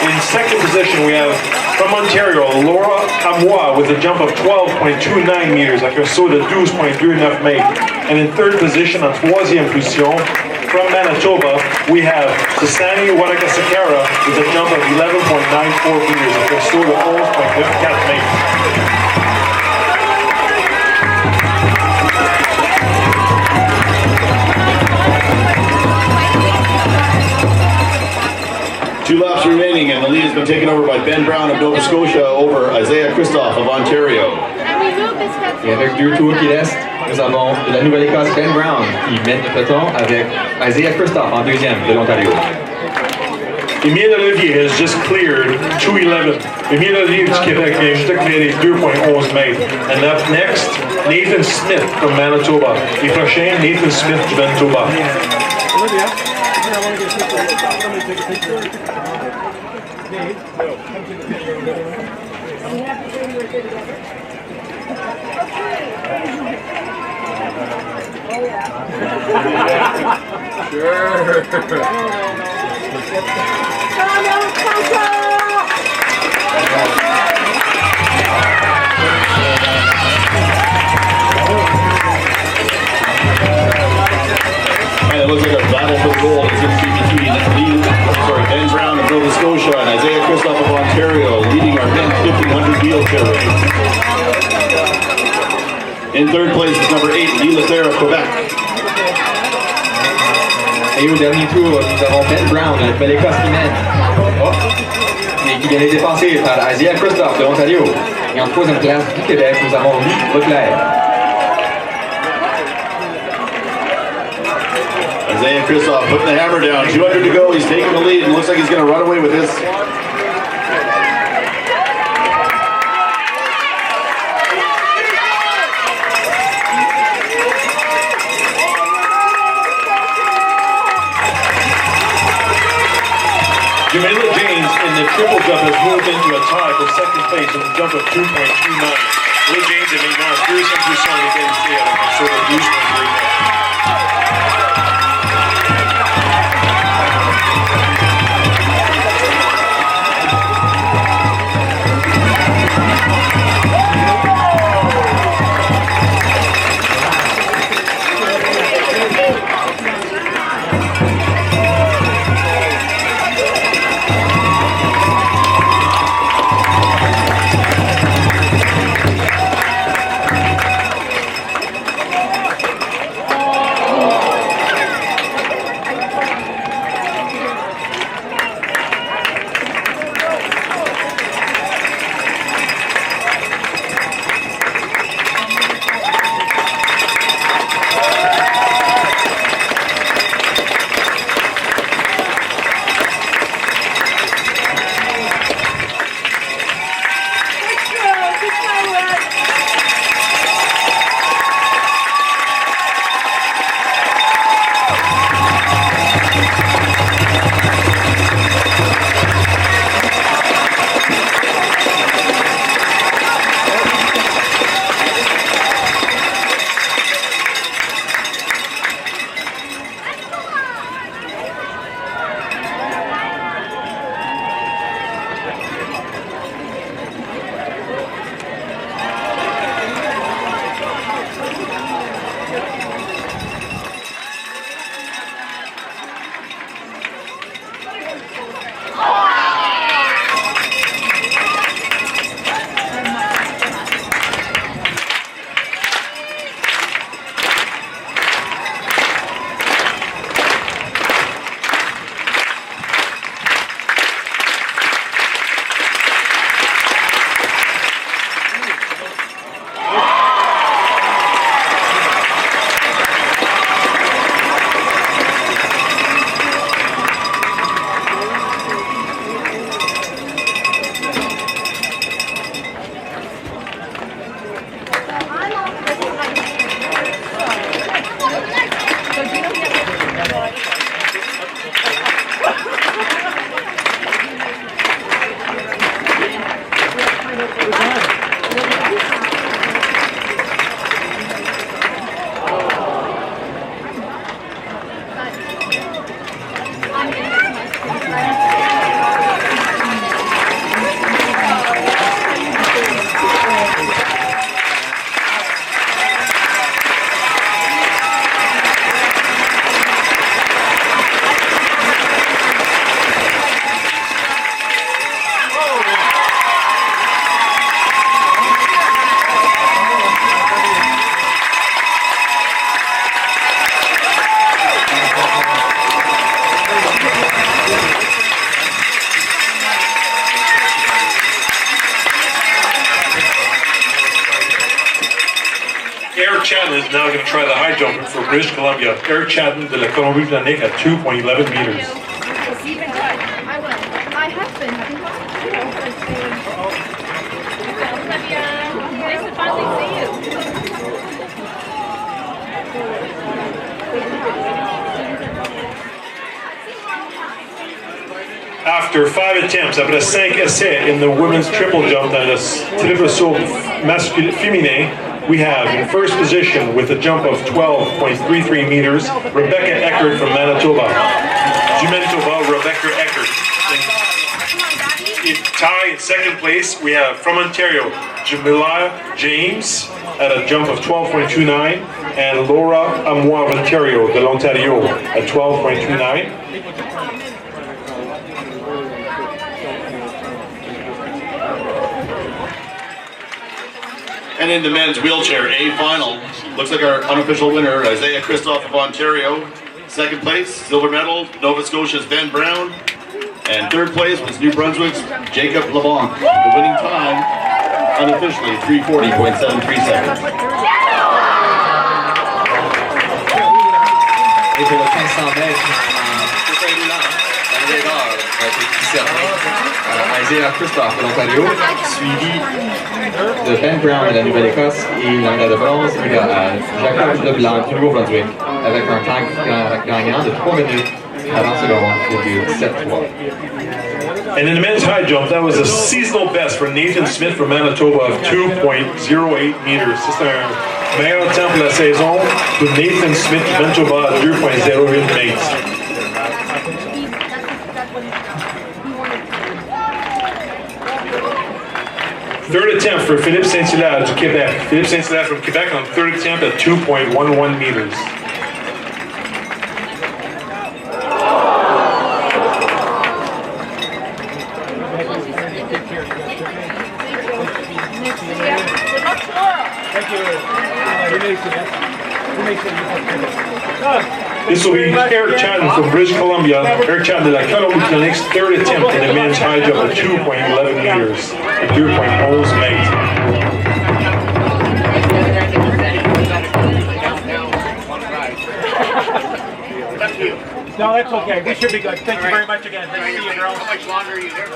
In second position we have from Ontario, Laura Amois with a jump of 12.29 meters, avec un saut de 12.29 mètres. And in third position, en troisième position, from Manitoba, we have Sasani Wadakasekara with a jump of 11.94 meters, avec un saut de 11.24 mètres. Two laps remaining, and the lead has been taken over by Ben Brown of Nova Scotia over Isaiah Christophe of Ontario. Et avec 2 tours qui restent, nous avons de la Nouvelle-Écosse Ben Brown qui mène le peloton avec Isaiah Christophe en deuxième de l'Ontario. Émile Olivier has just cleared 2:11. Émile Olivier du Québec vient juste de clearer 2.11 mètres. And up next, Nathan Smith from Manitoba. Et prochain, Nathan Smith du Manitoba. And it looks like a battle for the gold is going to be between Ben Brown of Nova Scotia and Isaiah Christophe of Ontario, leading our men's 1500 wheelchair race. In third place is number 8, Guy Leclerc of Quebec. Et au dernier tour, nous avons Ben Brown de la Nouvelle-Écosse qui mène. Et qui vient d'être dépassé par Isaiah Christophe de l'Ontario. Et en troisième place du Québec, nous avons Guy Leclerc. Isaiah Christophe putting the hammer down. 200 to go. He's taking the lead and looks like he's going to run away with this. Jamila James in the triple jump has moved into a tie for second place with a jump of 2.29. Jamila James est maintenant en deuxième position à l'égalité avec un saut de 12.39. Chadden is now going to try the high jump for British Columbia. Eric Chadden de la Colombie-Britannique at 2.11 meters. I have been. Nice to finally see you. After 5 attempts, après 5 essais in the women's triple jump dans le triple saut féminin, we have in first position with a jump of 12.33 meters, Rebecca Eckert from Manitoba. Du Manitoba, Rebecca Eckert. In tie in second place, we have from Ontario, Jamila James at a jump of 12.29, and Laura Amoir of Ontario, de l'Ontario, at 12.29. And in the men's wheelchair A final, looks like our unofficial winner, Isaiah Christoph of Ontario. Second place, silver medal, Nova Scotia's Ben Brown. And third place was New Brunswick's Jacob LeBlanc. The winning time, unofficially, 3:40.73 seconds. Et pour le 1500 mètres, fauteuil roulant, la médaille d'or a été décernée à Isaiah Christoph de l'Ontario, suivi de Ben Brown de la Nouvelle-Écosse et la médaille de bronze à Jacob Leblanc du Nouveau-Brunswick avec un temps gagnant de 3 minutes 40 secondes, 7.3. And in the men's high jump, that was a seasonal best for Nathan Smith from Manitoba of 2.08 meters. C'est un meilleur temps pour la saison pour Nathan Smith de Manitoba à 2.08 mètres. Third attempt for Philippe Saint-Hilaire du Québec. Philippe Saint-Hilaire from Quebec on third attempt at 2.11 meters. This will be Eric Chadden from British Columbia. Eric Chadden de la Colombie-Britannique's third attempt in the men's high jump at 2.11 meters, at 2.11 mètres. No, that's okay. We should be good. Thank you very much again. Nice to see you, girls. How much longer are you there?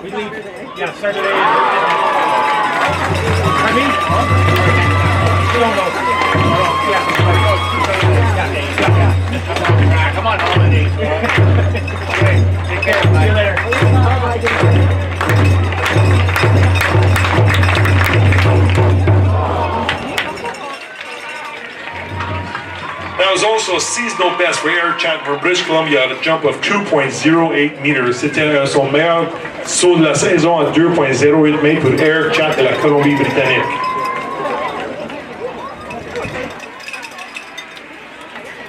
We leave, Saturday. I mean, don't know. Come on, holiday. Okay, take care. See you later. That was also a seasonal best for Eric Chadden from British Columbia at a jump of 2.08 meters. C'était son meilleur saut de la saison à 2.08 mètres pour Eric Chadden de la Colombie-Britannique.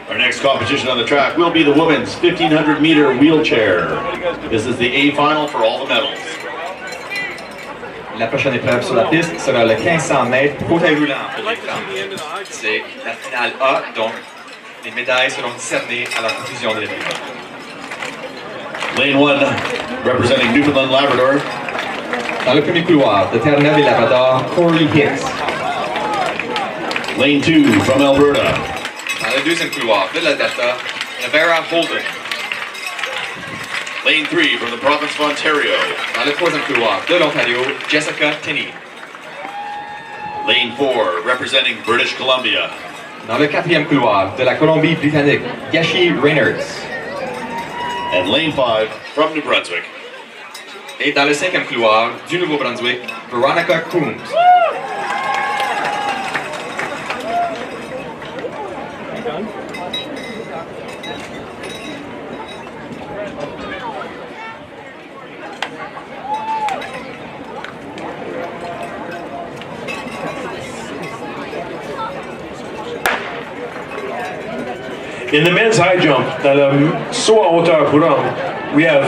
Our next competition on the track will be the women's 1500 meter wheelchair. This is the A final for all the medals. La prochaine épreuve sur la piste sera le 1500 mètres fauteuil roulant pour les femmes. C'est la finale A, donc les médailles seront décernées à la conclusion de l'épreuve. Lane 1, representing Newfoundland Labrador. Dans le premier couloir, de Terre-Neuve et Labrador, Corey Hicks. Lane 2, from Alberta. Dans le deuxième couloir, de l'Alberta, Navara Holden. Lane 3, from the province of Ontario. Dans le troisième couloir, de l'Ontario, Jessica Tinney. Lane 4, representing British Columbia. Dans le quatrième couloir, de la Colombie-Britannique, Gashi Reynolds. And lane 5, from New Brunswick. Et dans le cinquième couloir, du Nouveau-Brunswick, Veronica Coombs. In the men's high jump, dans le saut en hauteur courant, we have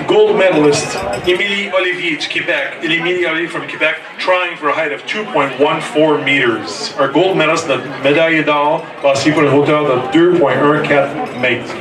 gold medalist Émilie Olivier du Québec. Émilie Olivier from Quebec, trying for a height of 2.14 meters. Our gold medalist, notre médaille d'or, passé pour une hauteur de 2.14 mètres.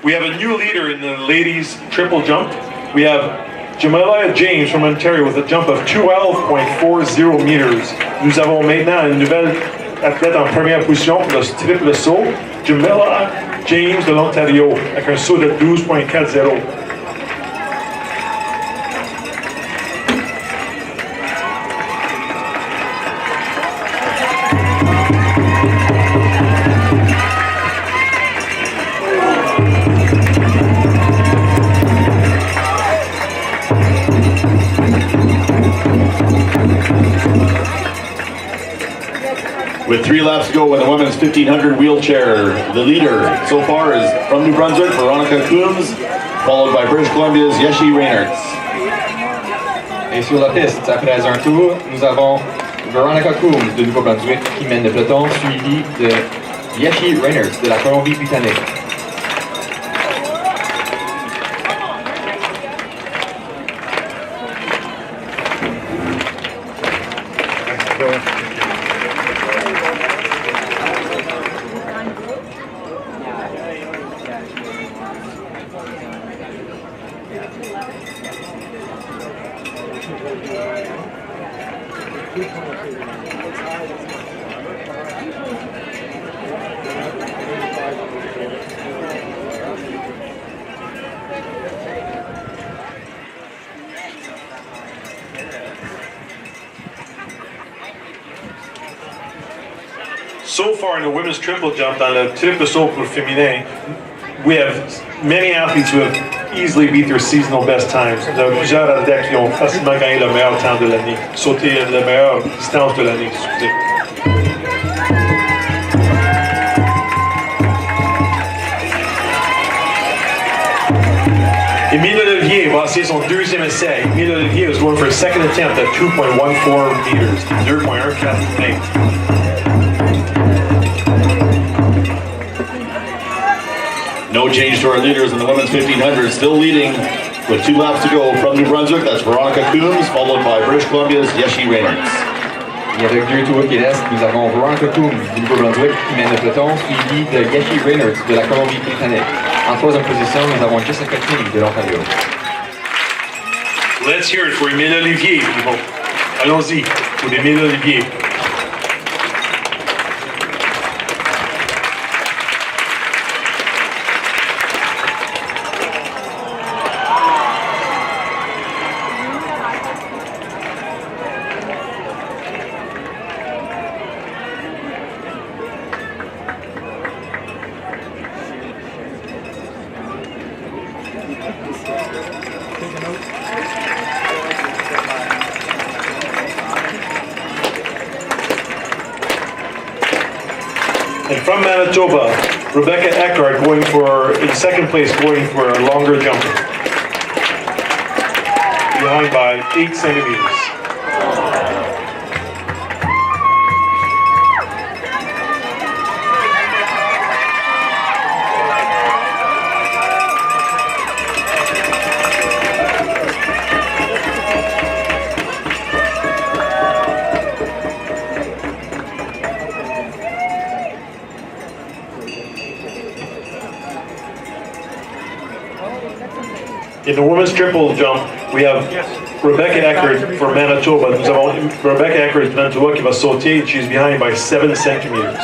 We have a new leader in the ladies triple jump. We have Jamila James from Ontario with a jump of 12.40 meters. Nous avons maintenant une nouvelle athlète en première position pour le triple saut, Jamila James de l'Ontario, avec un saut de 12.40. With 3 laps to go in the women's 1500 wheelchair, the leader so far is from New Brunswick, Veronica Coombs, followed by British Columbia's Yeshi Reinhardt. Et sur la piste, après un tour, nous avons Veronica Coombs de Nouveau-Brunswick qui mène le peloton, suivi de Yeshi Reinhardt de la Colombie-Britannique. So far in the women's triple jump, dans le triple saut pour féminin, we have many athletes who have easily beat their seasonal best times. Nous avons plusieurs athlètes qui ont facilement gagné le meilleur temps de l'année, sauté la meilleure distance de l'année. Émile Olivier va essayer son deuxième essai. Émile Olivier is going for a second attempt at 2.14 meters, 2.14. No change to our leaders in the women's 1500, still leading with 2 laps to go from New Brunswick. That's Veronica Coombs, followed by British Columbia's Yeshi Reinhardt. Et avec 2 tours qui restent, nous avons Veronica Coombs du Nouveau-Brunswick qui mène le peloton, suivi de Yeshi Reinhardt de la Colombie-Britannique. En 3e position, nous avons Jessica King de l'Ontario. Let's hear it for Émile Olivier, people. Allons-y pour Émile Olivier. And from Manitoba, Rebecca Eckhart going for, in second place, going for a longer jump. Behind by 8 centimeters. In the women's triple jump, we have Rebecca Eckert for Manitoba. Nous avons Rebecca Eckert de Manitoba qui va sauter. She's behind by 7 centimeters.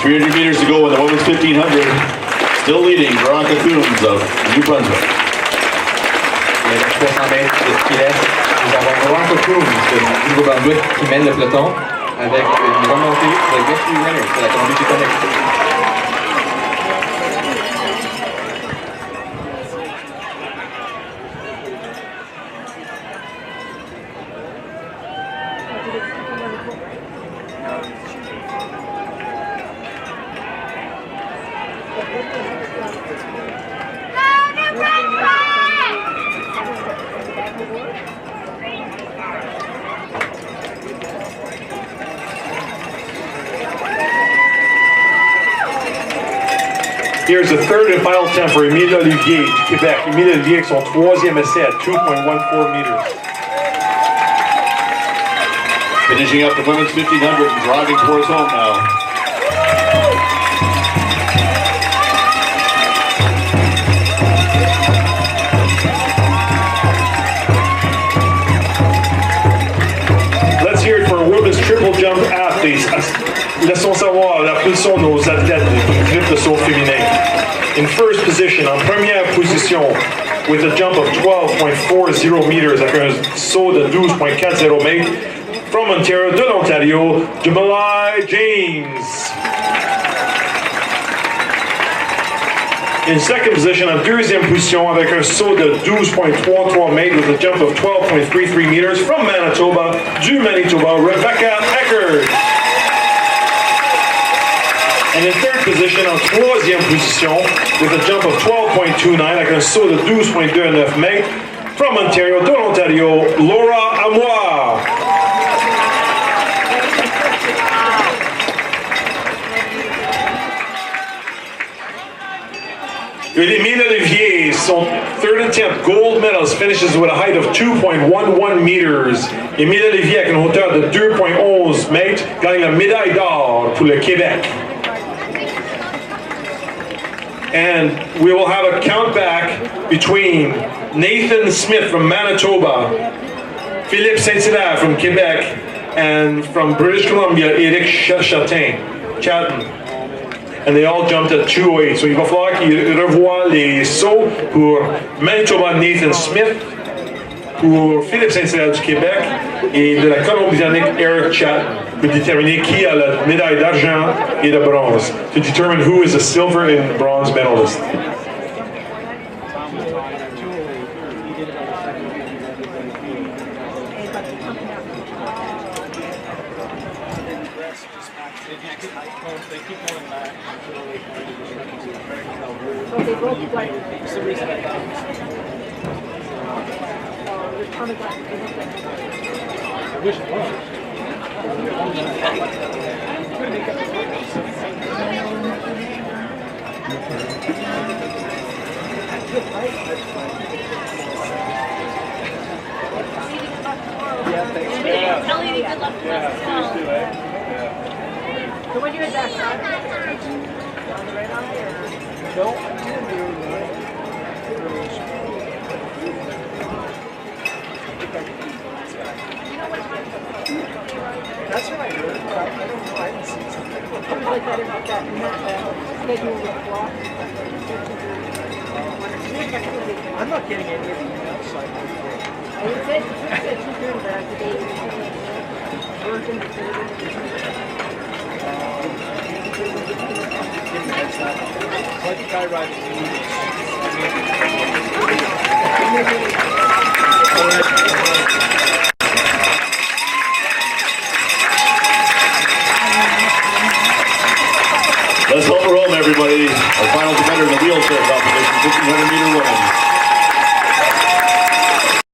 .300 meters to go in the women's 1500. Still leading, Veronica Coombs of New Brunswick. Et avec 300 mètres qui restent, nous avons Veronica Coombs de Nouveau-Brunswick qui mène le peloton avec une remontée de Yeshi Reinhardt de la Colombie-Britannique. Here's the third and final attempt for Émile Olivier du Québec. Émile Olivier avec son 3e essai à 2.14 meters. Finishing up the women's 1500 and driving towards home now. Let's hear it for women's triple jump athletes. Laissons savoir, applaudissons nos athlètes du triple saut féminin. In first position, en première position, with a jump of 12.40 meters avec un saut de 12.40 mètres, from Ontario, de l'Ontario, Jamalai James. In second position, en deuxième position, avec un saut de 12.33 mètres with a jump of 12.33 meters, from Manitoba, du Manitoba, Rebecca Eckert. And in third position, en troisième position, with a jump of 12.29, avec un saut de 12.29 mètres, from Ontario, de l'Ontario, Laura Amoir. Émile Olivier, son third attempt, gold medalist, finishes with a height of 2.11 meters. Émile Olivier, avec une hauteur de 2.11 mètres, gagne la médaille d'or pour le Québec. And we will have a count back between Nathan Smith from Manitoba, Philippe Saint-Hilaire from Quebec, and from British Columbia, Eric Chatham. And they all jumped at 2:08. So il va falloir qu'ils revoient les sauts pour Manitoba, Nathan Smith, pour Philippe Saint-Hilaire du Québec et de la Colombie-Britannique, Eric Chatham, pour déterminer qui a la médaille d'argent et de bronze, to determine who is a silver and bronze medalist. They both like it's the reason I wish it was. Tell Lady good luck to us as well. So when you're at that side, on the right on there. No. That's what I heard. I don't know. I haven't seen something like that about that schedule with block. I'm not getting any of the emails. I would say 2:30, but I could be version like the guy riding Let's hope we're home, everybody. Our final competitor in the wheelchair competition, 1,500